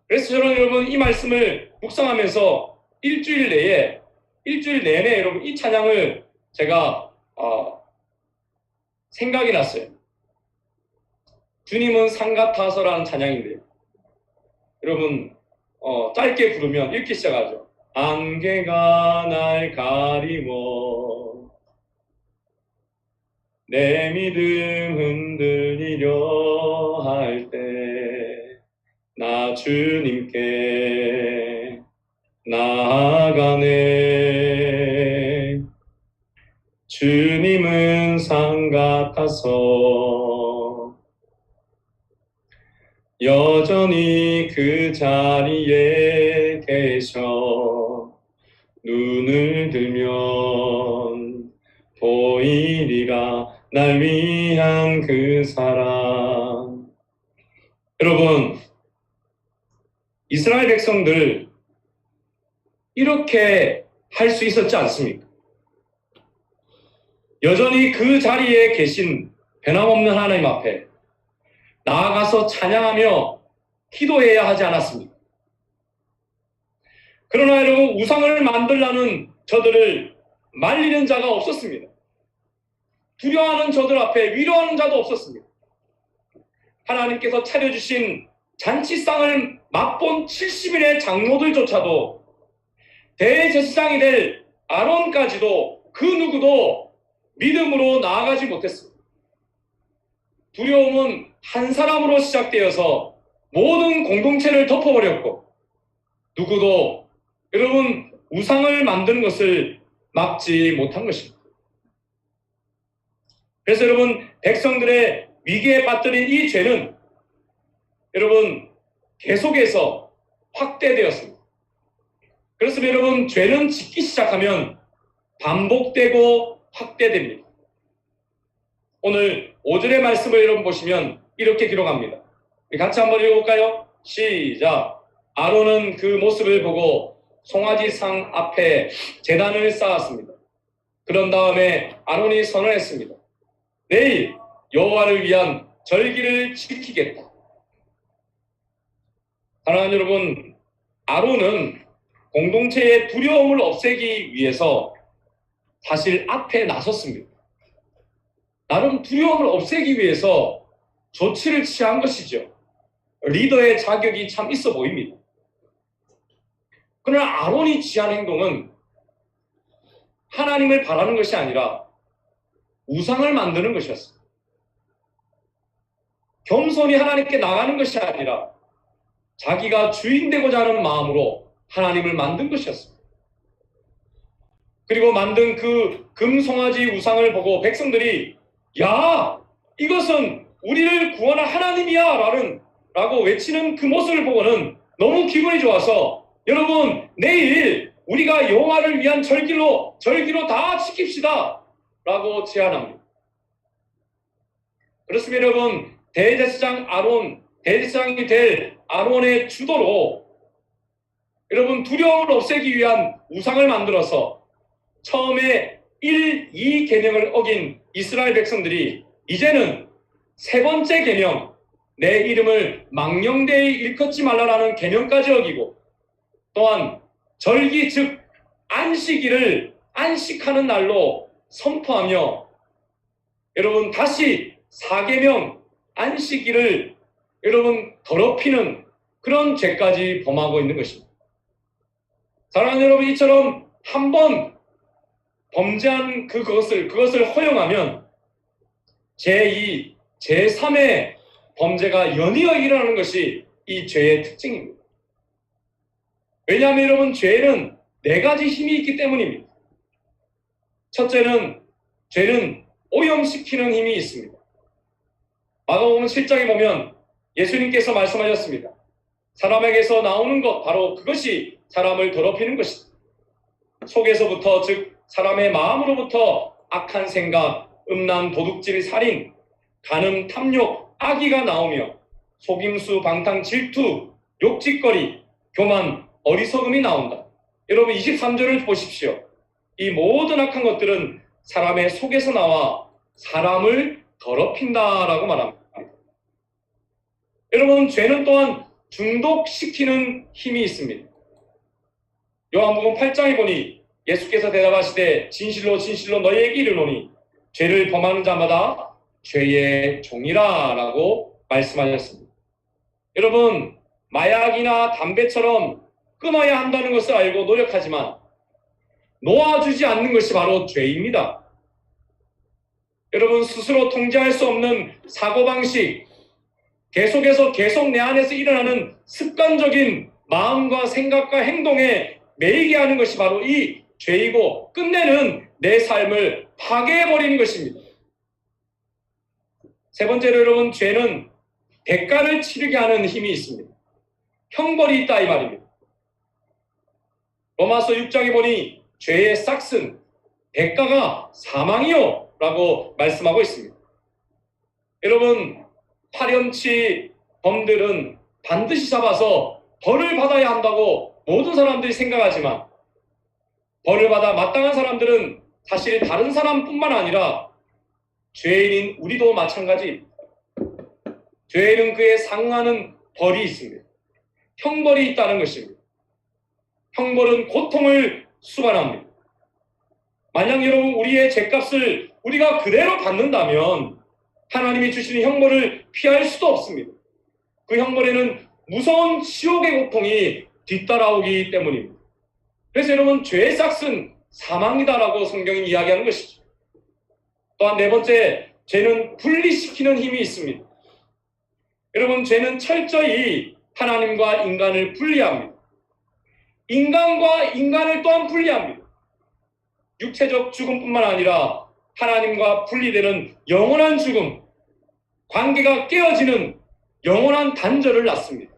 그래서 저는 여러분 이 말씀을 묵상하면서 일주일 내내 여러분 이 찬양을 제가 생각이 났어요. 주님은 산 같아서라는 찬양인데요. 여러분 짧게 부르면 이렇게 시작하죠. 안개가 날 가리워 내 믿음 흔들리려 할 때 나 주님께 나아가네. 주님은 산 같아서 여전히 그 자리에 계셔 눈을 들면 보이리라 날 위한 그 사랑. 여러분, 이스라엘 백성들 이렇게 할 수 있었지 않습니까? 여전히 그 자리에 계신 변함없는 하나님 앞에 나아가서 찬양하며 기도해야 하지 않았습니까? 그러나 여러분, 우상을 만들라는 저들을 말리는 자가 없었습니다. 두려워하는 저들 앞에 위로하는 자도 없었습니다. 하나님께서 차려주신 잔치상을 맛본 70인의 장로들조차도 대제사장이 될 아론까지도 그 누구도 믿음으로 나아가지 못했습니다. 두려움은 한 사람으로 시작되어서 모든 공동체를 덮어버렸고 누구도 여러분 우상을 만드는 것을 막지 못한 것입니다. 그래서 여러분 백성들의 위기에 빠뜨린 이 죄는 여러분 계속해서 확대되었습니다. 그렇습니다. 여러분 죄는 짓기 시작하면 반복되고 확대됩니다. 오늘 5절의 말씀을 여러분 보시면 이렇게 기록합니다. 같이 한번 읽어볼까요? 시작. 아론은 그 모습을 보고 송아지상 앞에 제단을 쌓았습니다. 그런 다음에 아론이 선언했습니다. 내일 여호와를 위한 절기를 지키겠다. 사랑하는 여러분, 아론은 공동체의 두려움을 없애기 위해서 사실 앞에 나섰습니다. 나름 두려움을 없애기 위해서 조치를 취한 것이죠. 리더의 자격이 참 있어 보입니다. 그러나 아론이 취한 행동은 하나님을 바라는 것이 아니라 우상을 만드는 것이었습니다. 겸손히 하나님께 나가는 것이 아니라 자기가 주인 되고자 하는 마음으로 하나님을 만든 것이었습니다. 그리고 만든 그 금송아지 우상을 보고 백성들이 야, 이것은 우리를 구원할 하나님이야 라고 외치는 그 모습을 보고는 너무 기분이 좋아서 여러분 내일 우리가 여호와를 위한 절기로 다 지킵시다 라고 제안합니다. 그렇습니다. 여러분, 대제사장이 될 아론의 주도로 여러분 두려움을 없애기 위한 우상을 만들어서 처음에 1, 2 계명을 어긴 이스라엘 백성들이 이제는 세 번째 계명, 내 이름을 망령되이 일컫지 말라라는 계명까지 어기고 또한 절기 즉 안식일을 안식하는 날로 선포하며 여러분 다시 4계명 안식일을 여러분 더럽히는 그런 죄까지 범하고 있는 것입니다. 사랑하는 여러분, 이처럼 한번 범죄한 그것을 허용하면 제2, 제3의 범죄가 연이어 일어나는 것이 이 죄의 특징입니다. 왜냐하면 여러분 죄는 네 가지 힘이 있기 때문입니다. 첫째는 죄는 오염시키는 힘이 있습니다. 마가복음 7장에 보면 예수님께서 말씀하셨습니다. 사람에게서 나오는 것 바로 그것이 사람을 더럽히는 것이다. 속에서부터 즉 사람의 마음으로부터 악한 생각, 음란, 도둑질, 살인, 간음, 탐욕, 악의가 나오며 속임수, 방탕, 질투, 욕짓거리, 교만, 어리석음이 나온다. 여러분 23절을 보십시오. 이 모든 악한 것들은 사람의 속에서 나와 사람을 더럽힌다라고 말합니다. 여러분 죄는 또한 중독시키는 힘이 있습니다. 요한복음 8장에 보니 예수께서 대답하시되 진실로 진실로 너희에게 이르노니 죄를 범하는 자마다 죄의 종이라 라고 말씀하셨습니다. 여러분 마약이나 담배처럼 끊어야 한다는 것을 알고 노력하지만 놓아주지 않는 것이 바로 죄입니다. 여러분 스스로 통제할 수 없는 사고방식, 계속 내 안에서 일어나는 습관적인 마음과 생각과 행동에 매이게 하는 것이 바로 이 죄이고 끝내는 내 삶을 파괴해버리는 것입니다. 세 번째로 여러분 죄는 대가를 치르게 하는 힘이 있습니다. 형벌이 있다 이 말입니다. 로마서 6장에 보니 죄의 싹슨 대가가 사망이요 라고 말씀하고 있습니다. 여러분 파렴치 범들은 반드시 잡아서 벌을 받아야 한다고 모든 사람들이 생각하지만 벌을 받아 마땅한 사람들은 사실 다른 사람뿐만 아니라 죄인인 우리도 마찬가지입니다. 죄인은 그에 상응하는 벌이 있습니다. 형벌이 있다는 것입니다. 형벌은 고통을 수반합니다. 만약 여러분 우리의 죄값을 우리가 그대로 받는다면 하나님이 주시는 형벌을 피할 수도 없습니다. 그 형벌에는 무서운 지옥의 고통이 뒤따라오기 때문입니다. 그래서 여러분 죄의 싹은 사망이다라고 성경이 이야기하는 것이죠. 또한 네 번째, 죄는 분리시키는 힘이 있습니다. 여러분 죄는 철저히 하나님과 인간을 분리합니다. 인간과 인간을 또한 분리합니다. 육체적 죽음뿐만 아니라 하나님과 분리되는 영원한 죽음, 관계가 깨어지는 영원한 단절을 낳습니다.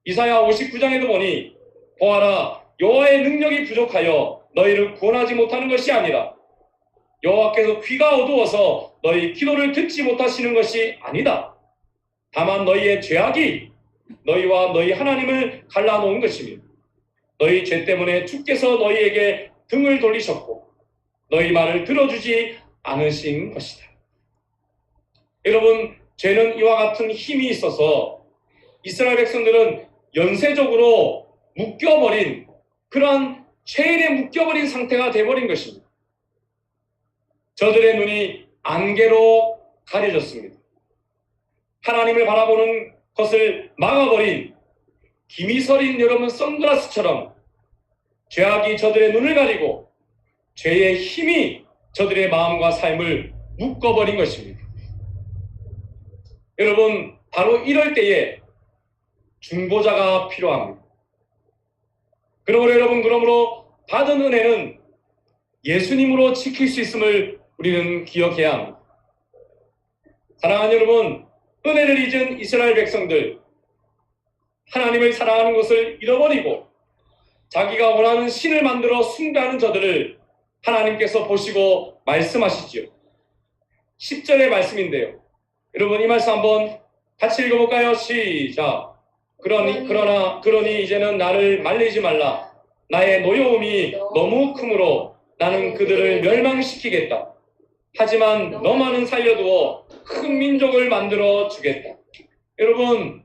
이사야 59장에도 보니 보아라 여호와의 능력이 부족하여 너희를 구원하지 못하는 것이 아니라 여호와께서 귀가 어두워서 너희 기도를 듣지 못하시는 것이 아니다. 다만 너희의 죄악이 너희와 너희 하나님을 갈라놓은 것입니다. 너희 죄 때문에 주께서 너희에게 등을 돌리셨고 너희 말을 들어주지 않으신 것이다. 여러분 죄는 이와 같은 힘이 있어서 이스라엘 백성들은 연쇄적으로 묶여버린 그러한 죄인에 묶여버린 상태가 되어버린 것입니다. 저들의 눈이 안개로 가려졌습니다. 하나님을 바라보는 것을 막아버린 김이 서린 여러분 선글라스처럼 죄악이 저들의 눈을 가리고 죄의 힘이 저들의 마음과 삶을 묶어버린 것입니다. 여러분 바로 이럴 때에 중보자가 필요합니다. 그러므로 받은 은혜는 예수님으로 지킬 수 있음을 우리는 기억해야 합니다. 사랑하는 여러분, 은혜를 잊은 이스라엘 백성들, 하나님을 사랑하는 것을 잃어버리고 자기가 원하는 신을 만들어 숭배하는 저들을 하나님께서 보시고 말씀하시지요. 10절의 말씀인데요. 여러분, 이 말씀 한번 같이 읽어볼까요? 시작. 그러니 이제는 나를 말리지 말라. 나의 노여움이 너무 크므로 나는 그들을 멸망시키겠다. 하지만 너만은 살려두어 큰 민족을 만들어 주겠다. 여러분,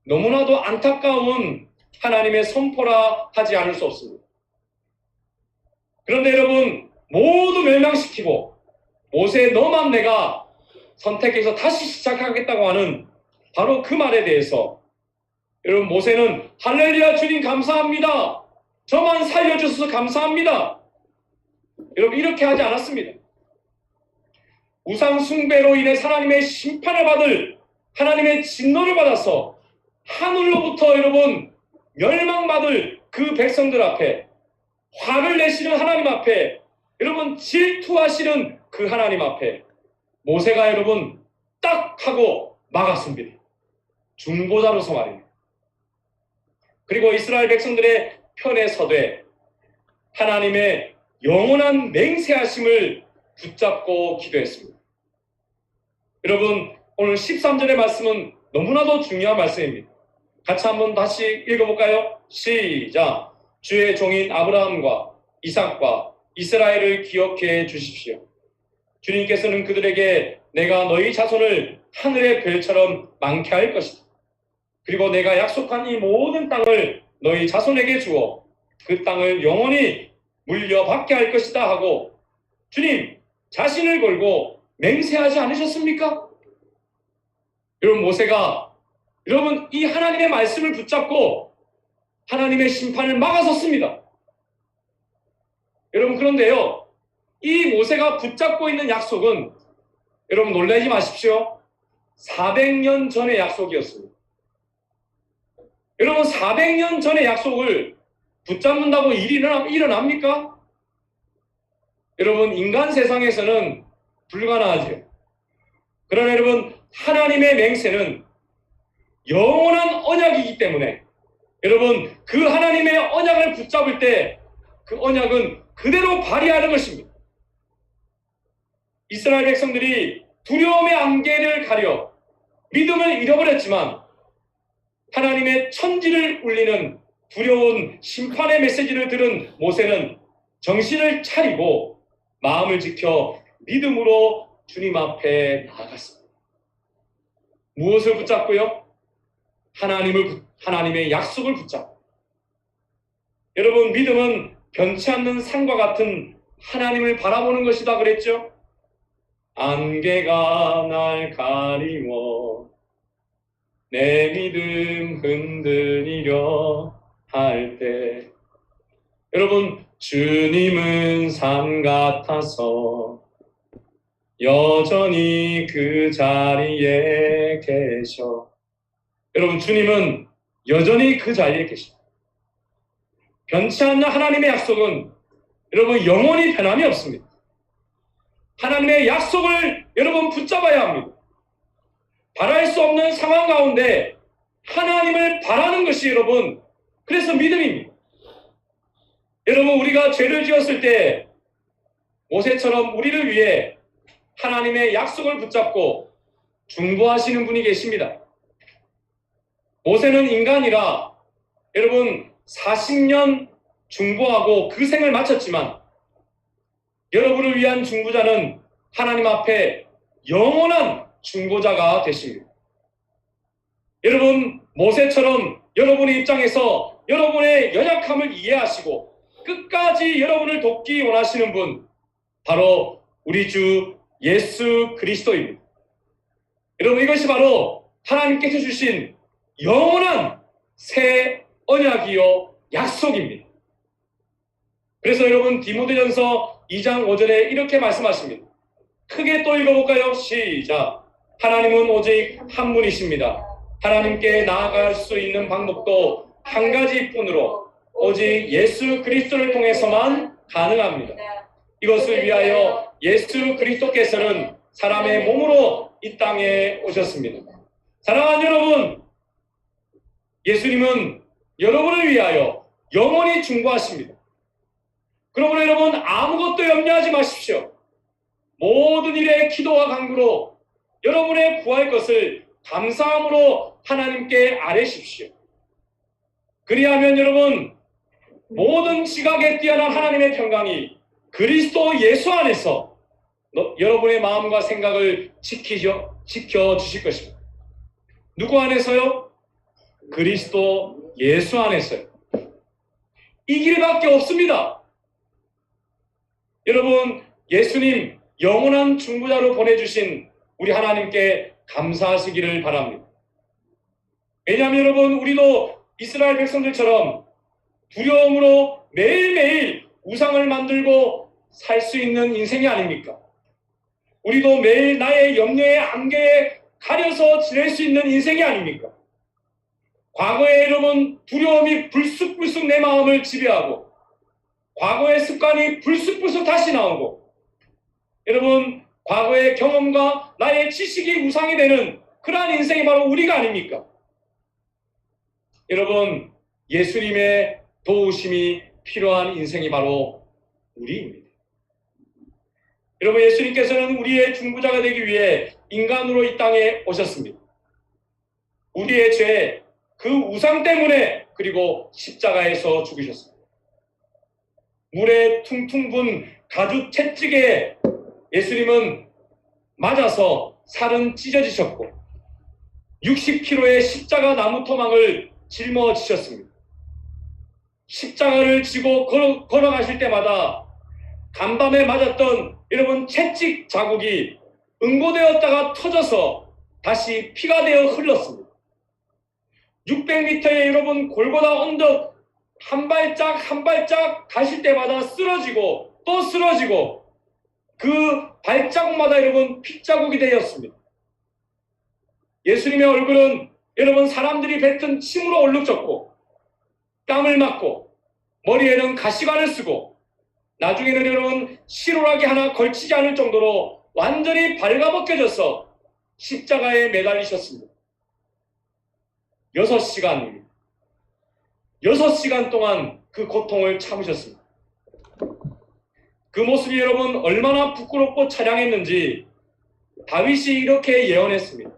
너무나도 안타까운 하나님의 선포라 하지 않을 수 없습니다. 그런데 여러분, 모두 멸망시키고 모세 너만 내가 선택해서 다시 시작하겠다고 하는 바로 그 말에 대해서 여러분, 모세는 할렐루야 주님 감사합니다. 저만 살려주셔서 감사합니다. 여러분, 이렇게 하지 않았습니다. 우상 숭배로 인해 하나님의 심판을 받을 하나님의 진노를 받아서 하늘로부터 여러분 멸망받을 그 백성들 앞에, 화를 내시는 하나님 앞에, 여러분 질투하시는 그 하나님 앞에 모세가 여러분 딱 하고 막았습니다. 중보자로서 말입니다. 그리고 이스라엘 백성들의 편에 서되 하나님의 영원한 맹세하심을 붙잡고 기도했습니다. 여러분, 오늘 13절의 말씀은 너무나도 중요한 말씀입니다. 같이 한번 다시 읽어볼까요? 시작. 주의 종인 아브라함과 이삭과 이스라엘을 기억해 주십시오. 주님께서는 그들에게 내가 너희 자손을 하늘의 별처럼 많게 할 것이다. 그리고 내가 약속한 이 모든 땅을 너희 자손에게 주어 그 땅을 영원히 물려받게 할 것이다 하고 주님 자신을 걸고 맹세하지 않으셨습니까? 여러분, 모세가 여러분 이 하나님의 말씀을 붙잡고 하나님의 심판을 막아섰습니다. 여러분, 그런데요, 이 모세가 붙잡고 있는 약속은 여러분 놀라지 마십시오. 400년 전의 약속이었습니다. 여러분, 400년 전의 약속을 붙잡는다고 일이 일어납니까? 여러분, 인간 세상에서는 불가능하죠. 그러나 여러분, 하나님의 맹세는 영원한 언약이기 때문에 여러분 그 하나님의 언약을 붙잡을 때 그 언약은 그대로 발휘하는 것입니다. 이스라엘 백성들이 두려움의 안개를 가려 믿음을 잃어버렸지만 하나님의 천지를 울리는 두려운 심판의 메시지를 들은 모세는 정신을 차리고 마음을 지켜 믿음으로 주님 앞에 나아갔습니다. 무엇을 붙잡고요? 하나님의 약속을 붙잡고. 여러분, 믿음은 변치 않는 산과 같은 하나님을 바라보는 것이다 그랬죠? 안개가 날 가리워 내 믿음 흔들리려 할 때, 여러분, 주님은 산 같아서 여전히 그 자리에 계셔. 여러분, 주님은 여전히 그 자리에 계십니다. 변치 않는 하나님의 약속은 여러분 영원히 변함이 없습니다. 하나님의 약속을 여러분 붙잡아야 합니다. 바랄 수 없는 상황 가운데 하나님을 바라는 것이 여러분, 그래서 믿음입니다. 여러분, 우리가 죄를 지었을 때 모세처럼 우리를 위해 하나님의 약속을 붙잡고 중보하시는 분이 계십니다. 모세는 인간이라 여러분 40년 중보하고 그 생을 마쳤지만 여러분을 위한 중보자는 하나님 앞에 영원한 중보자가 되십니다. 여러분, 모세처럼 여러분의 입장에서 여러분의 연약함을 이해하시고 끝까지 여러분을 돕기 원하시는 분, 바로 우리 주 예수 그리스도입니다. 여러분, 이것이 바로 하나님께서 주신 영원한 새 언약이요 약속입니다. 그래서 여러분, 디모데전서 2장 5절에 이렇게 말씀하십니다. 크게 또 읽어볼까요? 시작. 하나님은 오직 한 분이십니다. 하나님께 나아갈 수 있는 방법도 한 가지뿐으로 오직 예수 그리스도를 통해서만 가능합니다. 이것을 위하여 예수 그리스도께서는 사람의 몸으로 이 땅에 오셨습니다. 사랑하는 여러분, 예수님은 여러분을 위하여 영원히 중보하십니다. 그러므로 여러분 아무것도 염려하지 마십시오. 모든 일에 기도와 간구로 여러분의 구할 것을 감사함으로 하나님께 아뢰십시오. 그리하면 여러분 모든 지각에 뛰어난 하나님의 평강이 그리스도 예수 안에서 여러분의 마음과 생각을 지켜주실 것입니다. 누구 안에서요? 그리스도 예수 안에서요. 이 길밖에 없습니다. 여러분, 예수님 영원한 중보자로 보내주신 우리 하나님께 감사하시기를 바랍니다. 왜냐하면 여러분, 우리도 이스라엘 백성들처럼 두려움으로 매일매일 우상을 만들고 살 수 있는 인생이 아닙니까? 우리도 매일 나의 염려의 안개에 가려서 지낼 수 있는 인생이 아닙니까? 과거에 여러분 두려움이 불쑥불쑥 내 마음을 지배하고 과거의 습관이 불쑥불쑥 다시 나오고 여러분 과거의 경험과 나의 지식이 우상이 되는 그러한 인생이 바로 우리가 아닙니까? 여러분 예수님의 도우심이 필요한 인생이 바로 우리입니다. 여러분 예수님께서는 우리의 중보자가 되기 위해 인간으로 이 땅에 오셨습니다. 우리의 죄, 그 우상 때문에 그리고 십자가에서 죽으셨습니다. 물에 퉁퉁 분 가죽 채찍에 예수님은 맞아서 살은 찢어지셨고 60kg의 십자가 나무 토막을 짊어지셨습니다. 십자가를 지고 걸어가실 때마다 간밤에 맞았던 여러분 채찍 자국이 응고되었다가 터져서 다시 피가 되어 흘렀습니다. 600m의 여러분 골고다 언덕 한 발짝 한 발짝 가실 때마다 쓰러지고 또 쓰러지고 그 발자국마다 여러분 핏자국이 되었습니다. 예수님의 얼굴은 여러분 사람들이 뱉은 침으로 얼룩졌고 땀을 맞고 머리에는 가시관을 쓰고 나중에는 여러분 실오라기 하나 걸치지 않을 정도로 완전히 발가벗겨져서 십자가에 매달리셨습니다. 6시간 동안 그 고통을 참으셨습니다. 그 모습이 여러분 얼마나 부끄럽고 찬양했는지 다윗이 이렇게 예언했습니다.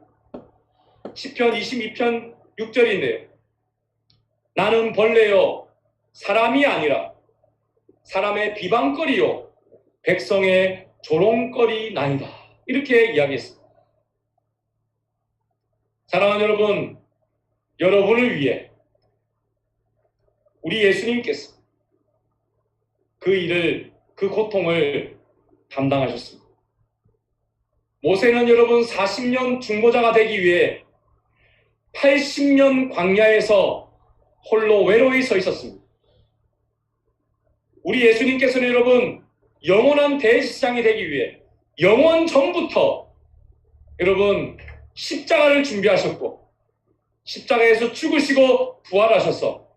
시편 22편 6절인데요. 나는 벌레요 사람이 아니라 사람의 비방거리요 백성의 조롱거리나이다. 이렇게 이야기했습니다. 사랑하는 여러분, 여러분을 위해 우리 예수님께서 그 고통을 담당하셨습니다. 모세는 여러분 40년 중보자가 되기 위해 80년 광야에서 홀로 외로이 서 있었습니다. 우리 예수님께서는 여러분 영원한 대제사장이 되기 위해 영원 전부터 여러분 십자가를 준비하셨고 십자가에서 죽으시고 부활하셔서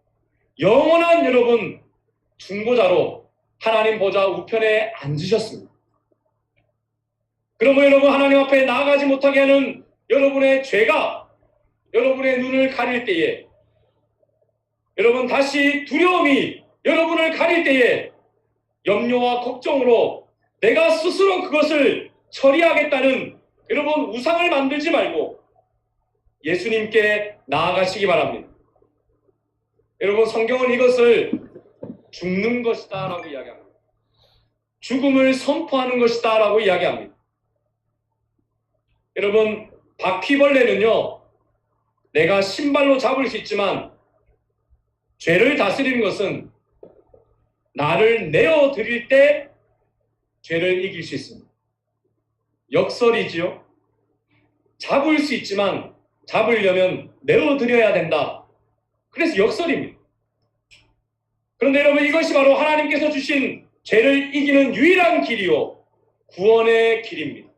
영원한 여러분 중보자로 하나님 보좌 우편에 앉으셨습니다. 그러므로 여러분 하나님 앞에 나아가지 못하게 하는 여러분의 죄가 여러분의 눈을 가릴 때에 여러분 다시 두려움이 여러분을 가릴 때에 염려와 걱정으로 내가 스스로 그것을 처리하겠다는 여러분 우상을 만들지 말고 예수님께 나아가시기 바랍니다. 여러분 성경은 이것을 죽는 것이다 라고 이야기합니다. 죽음을 선포하는 것이다 라고 이야기합니다. 여러분 바퀴벌레는요 내가 신발로 잡을 수 있지만 죄를 다스리는 것은 나를 내어드릴 때 죄를 이길 수 있습니다. 역설이지요. 잡을 수 있지만 잡으려면 내어드려야 된다. 그래서 역설입니다. 그런데 여러분 이것이 바로 하나님께서 주신 죄를 이기는 유일한 길이요 구원의 길입니다.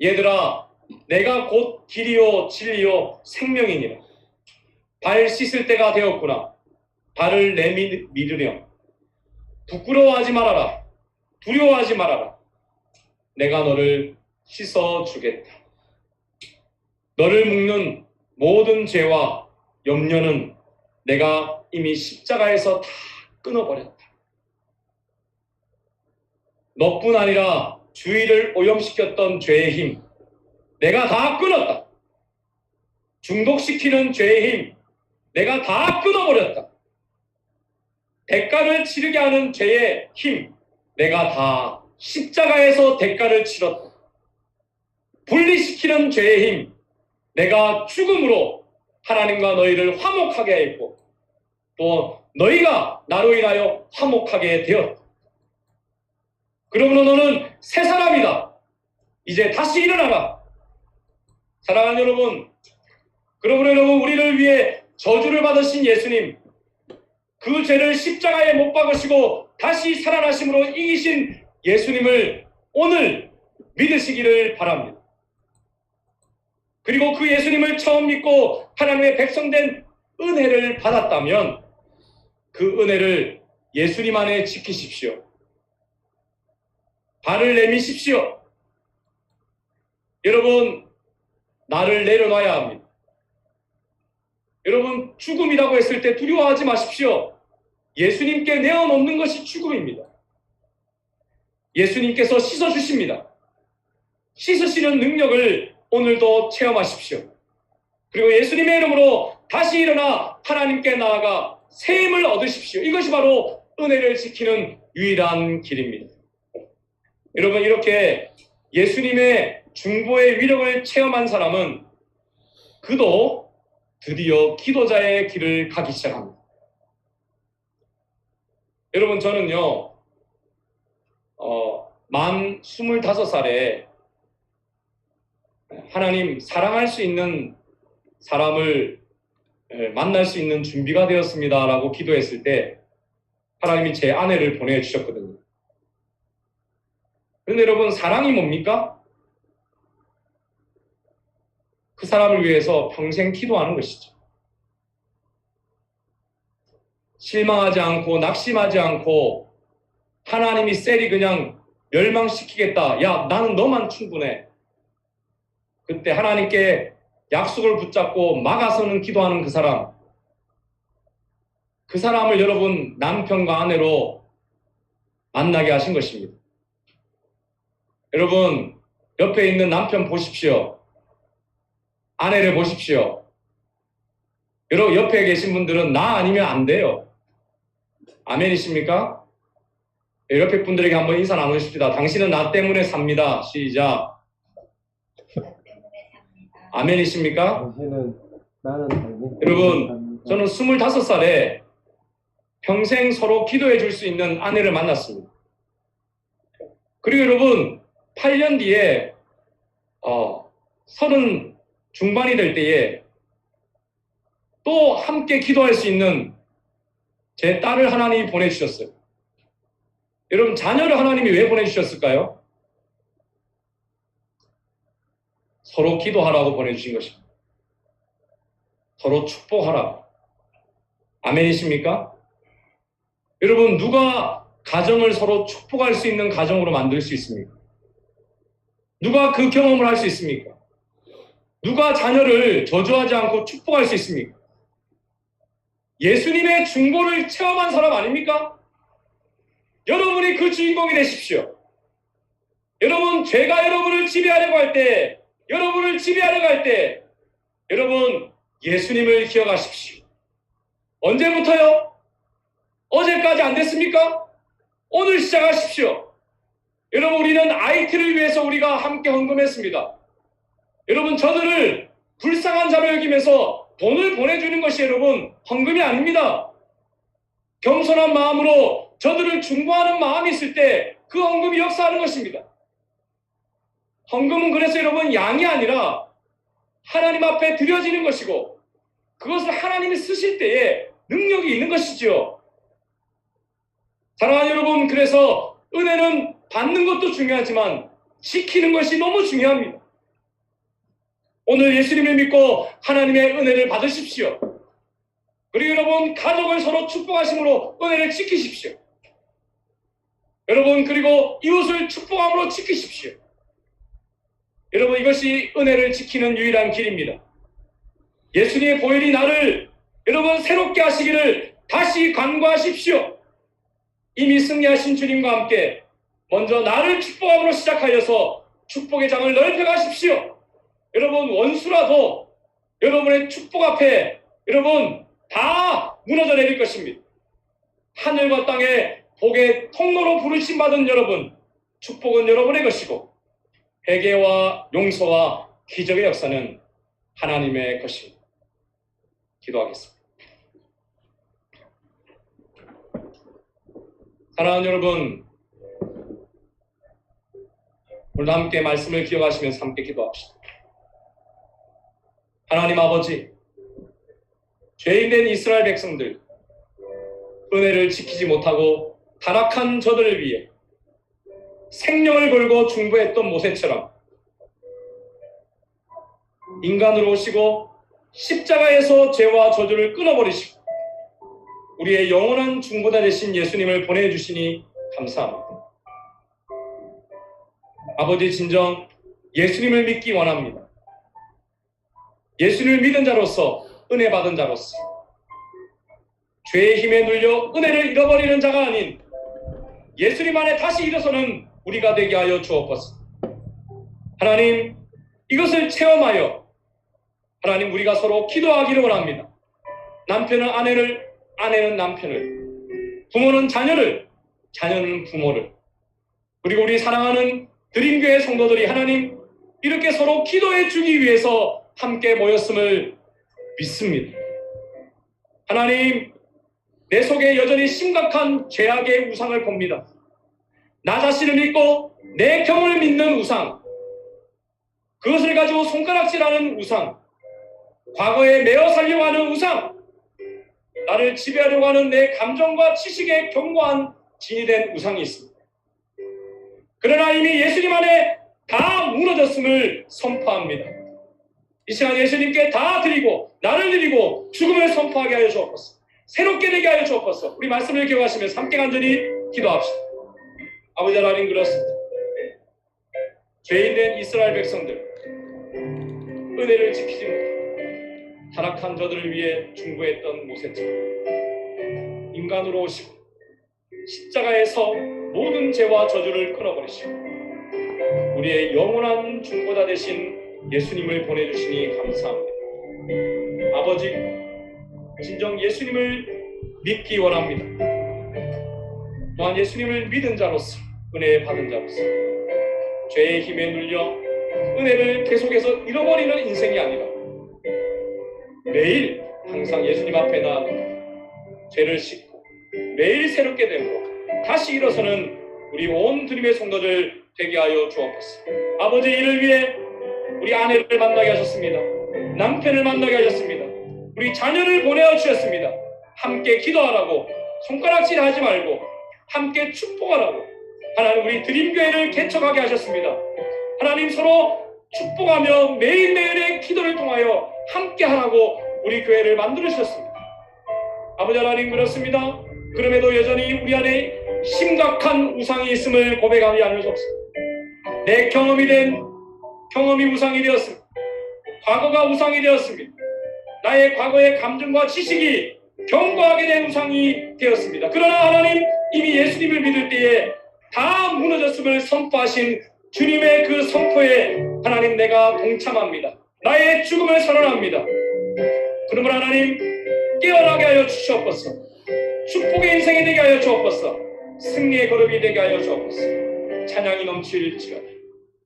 얘들아 내가 곧 길이요 진리요 생명이니라. 발 씻을 때가 되었구나. 발을 내밀으렴. 부끄러워하지 말아라. 두려워하지 말아라. 내가 너를 씻어주겠다. 너를 묶는 모든 죄와 염려는 내가 이미 십자가에서 다 끊어버렸다. 너뿐 아니라 주위를 오염시켰던 죄의 힘, 내가 다 끊었다. 중독시키는 죄의 힘, 내가 다 끊어버렸다. 대가를 치르게 하는 죄의 힘, 내가 다 십자가에서 대가를 치렀다. 분리시키는 죄의 힘, 내가 죽음으로 하나님과 너희를 화목하게 했고 또 너희가 나로 인하여 화목하게 되었다. 그러므로 너는 새 사람이다. 이제 다시 일어나라. 사랑하는 여러분, 그러므로 여러분, 우리를 위해 저주를 받으신 예수님, 그 죄를 십자가에 못 박으시고 다시 살아나심으로 이기신 예수님을 오늘 믿으시기를 바랍니다. 그리고 그 예수님을 처음 믿고 하나님의 백성된 은혜를 받았다면 그 은혜를 예수님 안에 지키십시오. 발을 내미십시오. 여러분, 나를 내려놔야 합니다. 여러분, 죽음이라고 했을 때 두려워하지 마십시오. 예수님께 내어놓는 것이 죽음입니다. 예수님께서 씻어주십니다. 씻으시는 능력을 오늘도 체험하십시오. 그리고 예수님의 이름으로 다시 일어나 하나님께 나아가 새 힘을 얻으십시오. 이것이 바로 은혜를 지키는 유일한 길입니다. 여러분, 이렇게 예수님의 중보의 위력을 체험한 사람은 그도 드디어 기도자의 길을 가기 시작합니다. 여러분, 저는요, 만 25살에 하나님 사랑할 수 있는 사람을 만날 수 있는 준비가 되었습니다 라고 기도했을 때 하나님이 제 아내를 보내주셨거든요. 그런데 여러분, 사랑이 뭡니까? 그 사람을 위해서 평생 기도하는 것이죠. 실망하지 않고 낙심하지 않고 하나님이 셀이 그냥 멸망시키겠다. 야, 나는 너만 충분해. 그때 하나님께 약속을 붙잡고 막아서는 기도하는 그 사람. 그 사람을 여러분 남편과 아내로 만나게 하신 것입니다. 여러분, 옆에 있는 남편 보십시오. 아내를 보십시오. 여러분, 옆에 계신 분들은 나 아니면 안 돼요. 아멘이십니까? 옆에 분들에게 한번 인사 나누십시다. 당신은 나 때문에 삽니다. 시작. 아멘이십니까? 당신은 나는 여러분, 저는 25살에 평생 서로 기도해 줄 수 있는 아내를 만났습니다. 그리고 여러분, 8년 뒤에 30 중반이 될 때에 또 함께 기도할 수 있는 제 딸을 하나님이 보내주셨어요. 여러분, 자녀를 하나님이 왜 보내주셨을까요? 서로 기도하라고 보내주신 것입니다. 서로 축복하라. 아멘이십니까? 여러분, 누가 가정을 서로 축복할 수 있는 가정으로 만들 수 있습니까? 누가 그 경험을 할 수 있습니까? 누가 자녀를 저주하지 않고 축복할 수 있습니까? 예수님의 중보를 체험한 사람 아닙니까? 여러분이 그 주인공이 되십시오. 여러분, 죄가 여러분을 지배하려고 할 때, 여러분을 지배하려고 할 때, 여러분, 예수님을 기억하십시오. 언제부터요? 어제까지 안 됐습니까? 오늘 시작하십시오. 여러분, 우리는 IT를 위해서 우리가 함께 헌금했습니다. 여러분, 저들을 불쌍한 자로 여기면서 돈을 보내주는 것이 여러분, 헌금이 아닙니다. 겸손한 마음으로 저들을 중보하는 마음이 있을 때 그 헌금이 역사하는 것입니다. 헌금은 그래서 여러분, 양이 아니라 하나님 앞에 드려지는 것이고 그것을 하나님이 쓰실 때에 능력이 있는 것이지요. 사랑하는 여러분, 그래서 은혜는 받는 것도 중요하지만 지키는 것이 너무 중요합니다. 오늘 예수님을 믿고 하나님의 은혜를 받으십시오. 그리고 여러분 가족을 서로 축복하심으로 은혜를 지키십시오. 여러분 그리고 이웃을 축복함으로 지키십시오. 여러분 이것이 은혜를 지키는 유일한 길입니다. 예수님의 보혈이 나를 여러분 새롭게 하시기를 다시 간구하십시오. 이미 승리하신 주님과 함께 먼저 나를 축복함으로 시작하여서 축복의 장을 넓혀가십시오. 여러분 원수라도 여러분의 축복 앞에 여러분 다 무너져 내릴 것입니다. 하늘과 땅에 복의 통로로 부르심 받은 여러분, 축복은 여러분의 것이고 회개와 용서와 기적의 역사는 하나님의 것입니다. 기도하겠습니다. 사랑하는 여러분, 오늘도 함께 말씀을 기억하시면서 함께 기도합시다. 하나님 아버지, 죄인된 이스라엘 백성들, 은혜를 지키지 못하고 타락한 저들을 위해 생명을 걸고 중보했던 모세처럼 인간으로 오시고 십자가에서 죄와 저주를 끊어버리시고 우리의 영원한 중보자 되신 예수님을 보내주시니 감사합니다. 아버지 진정 예수님을 믿기 원합니다. 예수님을 믿은 자로서 은혜 받은 자로서 죄의 힘에 눌려 은혜를 잃어버리는 자가 아닌 예수님 안에 다시 일어서는 우리가 되게 하여 주옵소서. 하나님 이것을 체험하여 하나님 우리가 서로 기도하기를 원합니다. 남편은 아내를, 아내는 남편을, 부모는 자녀를, 자녀는 부모를, 그리고 우리 사랑하는 드림교회 성도들이 하나님 이렇게 서로 기도해 주기 위해서 함께 모였음을 믿습니다. 하나님 내 속에 여전히 심각한 죄악의 우상을 봅니다. 나 자신을 믿고 내 경험을 믿는 우상, 그것을 가지고 손가락질하는 우상, 과거에 매어 살려고 하는 우상, 나를 지배하려고 하는 내 감정과 지식에 견고한 진이 된 우상이 있습니다. 그러나 이미 예수님 안에 다 무너졌음을 선포합니다. 이 시간 예수님께 다 드리고 나를 드리고 죽음을 선포하게 하여 주옵소서. 새롭게 되게 하여 주옵소서. 우리 말씀을 기억하시면서 함께 간절히 기도합시다. 아버지 하나님 그렇습니다. 죄인된 이스라엘 백성들 은혜를 지키지 못하고 타락한 저들을 위해 중보했던 모세처럼 인간으로 오시고 십자가에서 모든 죄와 저주를 끊어버리시고 우리의 영원한 중보자 되신 예수님을 보내주시니 감사합니다. 아버지 진정 예수님을 믿기 원합니다. 또한 예수님을 믿은 자로서 은혜 받은 자로서 죄의 힘에 눌려 은혜를 계속해서 잃어버리는 인생이 아니라 매일 항상 예수님 앞에 나아가 죄를 씻고 매일 새롭게 됨으로 다시 일어서는 우리 온 드림의 성도들 되게 하여 주옵소서. 아버지 이를 위해 우리 아내를 만나게 하셨습니다. 남편을 만나게 하셨습니다. 우리 자녀를 보내어 주셨습니다. 함께 기도하라고 손가락질 하지 말고 함께 축복하라고 하나님 우리 드림교회를 개척하게 하셨습니다. 하나님 서로 축복하며 매일매일의 기도를 통하여 함께 하라고 우리 교회를 만들어 주셨습니다. 아버지 하나님 그렇습니다. 그럼에도 여전히 우리 안에 심각한 우상이 있음을 고백하지 않을 수 없습니다. 내 경험이 우상이 되었습니다. 과거가 우상이 되었습니다. 나의 과거의 감정과 지식이 견고하게 된 우상이 되었습니다. 그러나 하나님 이미 예수님을 믿을 때에 다 무너졌음을 선포하신 주님의 그 선포에 하나님 내가 동참합니다. 나의 죽음을 선언합니다. 그러므로 하나님 깨어나게 하여 주시옵소서. 축복의 인생이 되게 하여 주옵소서. 승리의 걸음이 되게 하여 주옵소서. 찬양이 넘칠지어다.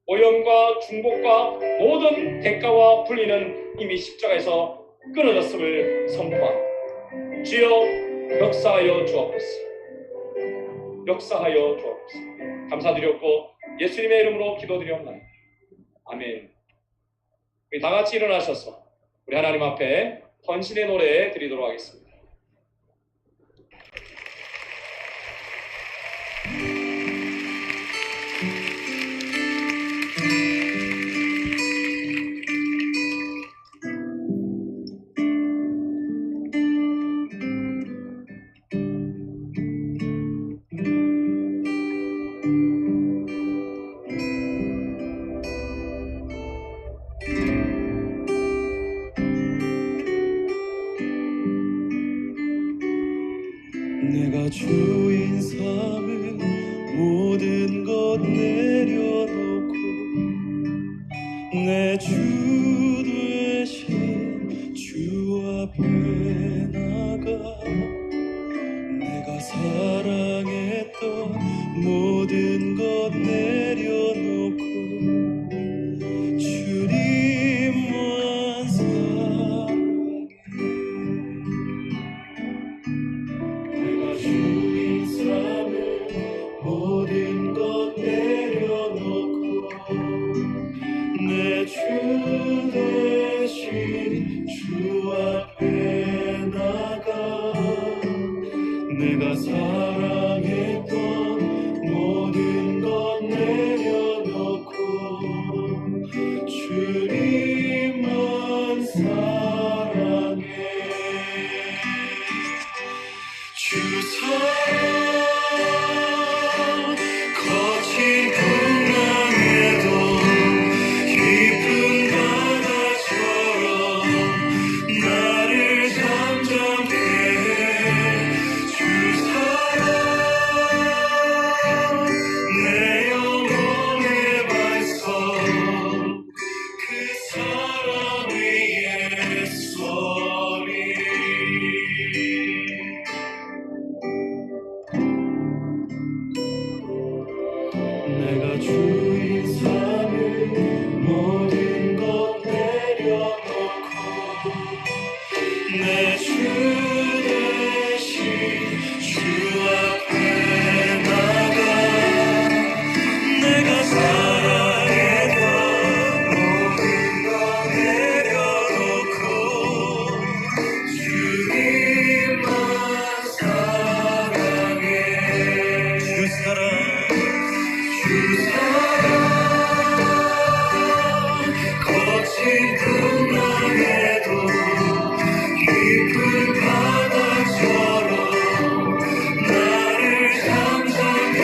오염과 중복과 모든 대가와 분리는 이미 십자가에서 끊어졌음을 선포합니다. 주여 역사하여 주옵소서. 역사하여 주옵소서. 감사드렸고 예수님의 이름으로 기도드렸나이다. 아멘. 우리 다 같이 일어나셔서 우리 하나님 앞에 헌신의 노래 드리도록 하겠습니다. 주 되신 주 앞에 나가 내가 사랑했던 모든 것 내려놓고 주님만 사랑해. 내가 주인 삼을 모든 것 내려놓고 내 주 대신 주 앞에 나가 내가 사랑했던 모든 것 내려놓고 주님만 사랑해. 주 사랑 거친 풍랑에도 깊은 바다처럼 나를 잠잠케 주 사랑 내 영혼의 발성 그 사랑 위에 소리. 내가 주인 삼을 모든 것 내려놓고 내 주 대신 주 앞에 나가 내가 사랑했던 모든 것 내려놓고 주님만 사랑해. 주 사랑 주 사랑 거친 풍랑에도 깊은 바다처럼 나를 잠잠케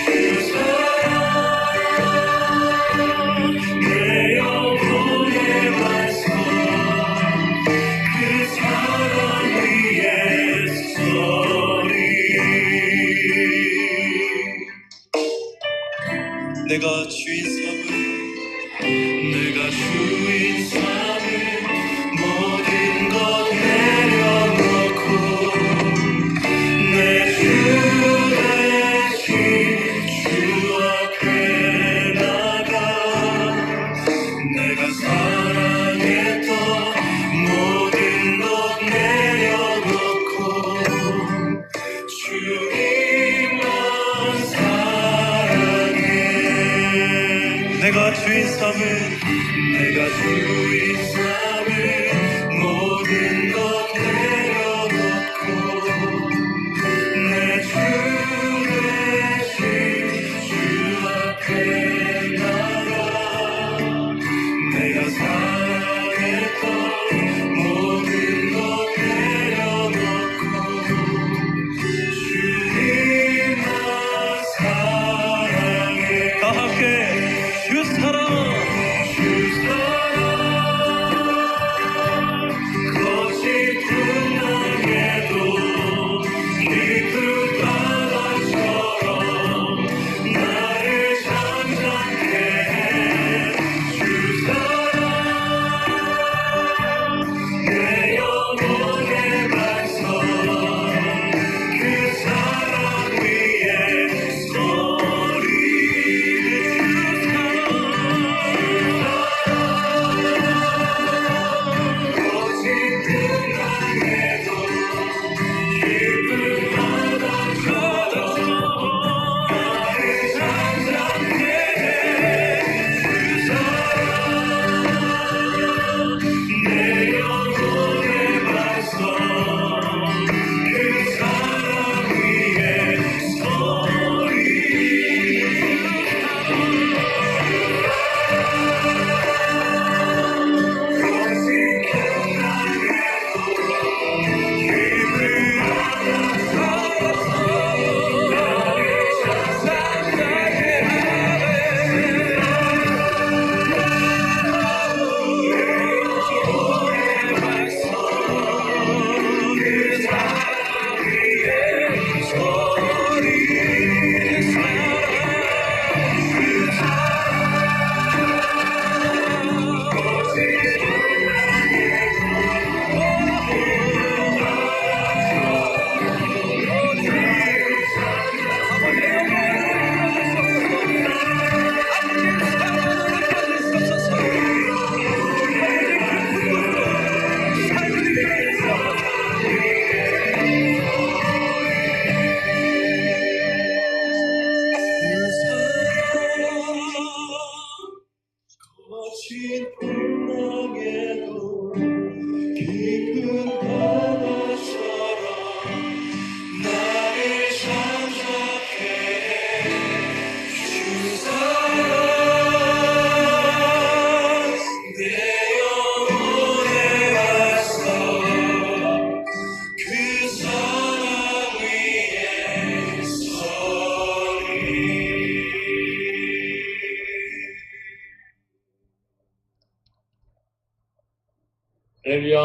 주 사랑 내 영혼의 발성 그 사랑 위에 소리. 내가 주인 삼을 모든 것 내려놓고 내 주 대신 주 앞에 나가 내가 사랑했던 모든 것 내려놓고 주님만 사랑해. 내가 주인 삼을 모든 것 내려놓고 내 주 대신 주 앞에 나가 내가 사랑했던 모든 것 내려놓고 주님만 사랑해. 다 함께 주 사랑 주 사랑 거친 풍랑에도 깊은 바다처럼 나를 잠잠 진 풍랑에도 깊은 바다처럼 나를 잠잠케 주 사랑 내 영혼에 와서 그 사랑 위에 서리. 할렐루야.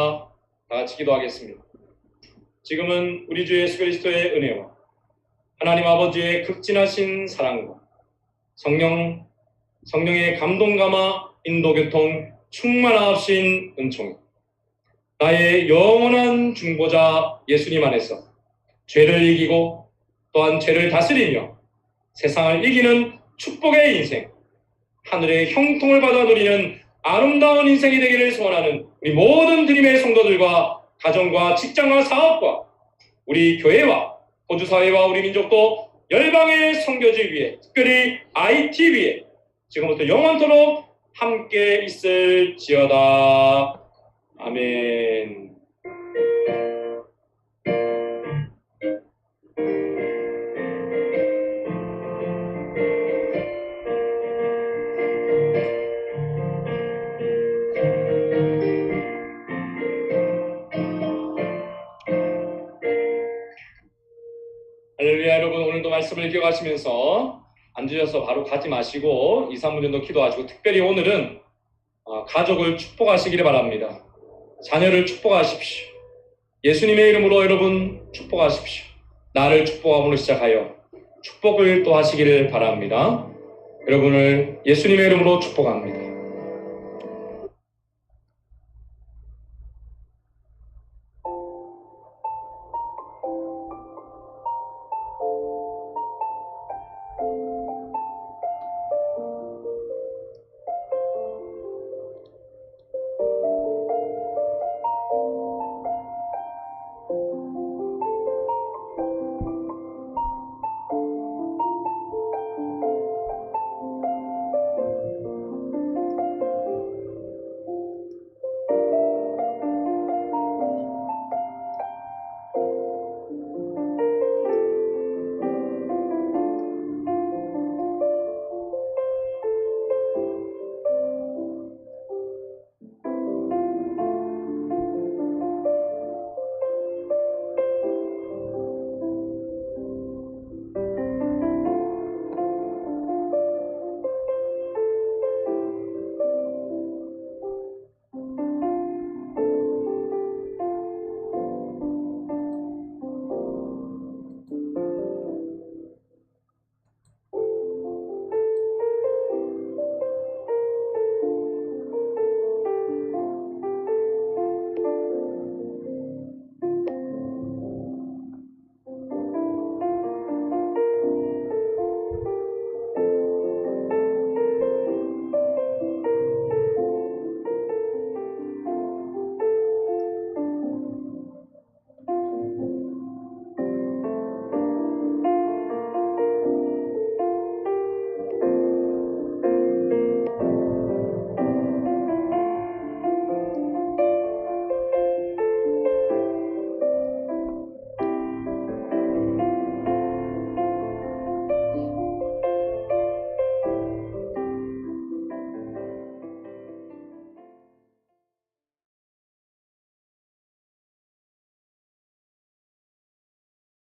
다 같이 기도하겠습니다. 지금은 우리 주 예수 그리스도의 은혜와 하나님 아버지의 극진하신 사랑과 성령의 감동감화 인도교통 충만하신 은총, 나의 영원한 중보자 예수님 안에서 죄를 이기고 또한 죄를 다스리며 세상을 이기는 축복의 인생, 하늘의 형통을 받아 누리는 아름다운 인생이 되기를 소원하는 우리 모든 드림의 성도들과 가정과 직장과 사업과 우리 교회와 호주사회와 우리 민족도 열방의 선교지 위에, 특별히 IT 위에 지금부터 영원토록 함께 있을지어다. 아멘. 할렐루야. 여러분, 오늘도 말씀을 기억하시면서 앉으셔서 바로 가지 마시고 2, 3분 정도 기도하시고, 특별히 오늘은 가족을 축복하시기를 바랍니다. 자녀를 축복하십시오. 예수님의 이름으로 여러분 축복하십시오. 나를 축복함으로 시작하여 축복을 또 하시기를 바랍니다. 여러분을 예수님의 이름으로 축복합니다.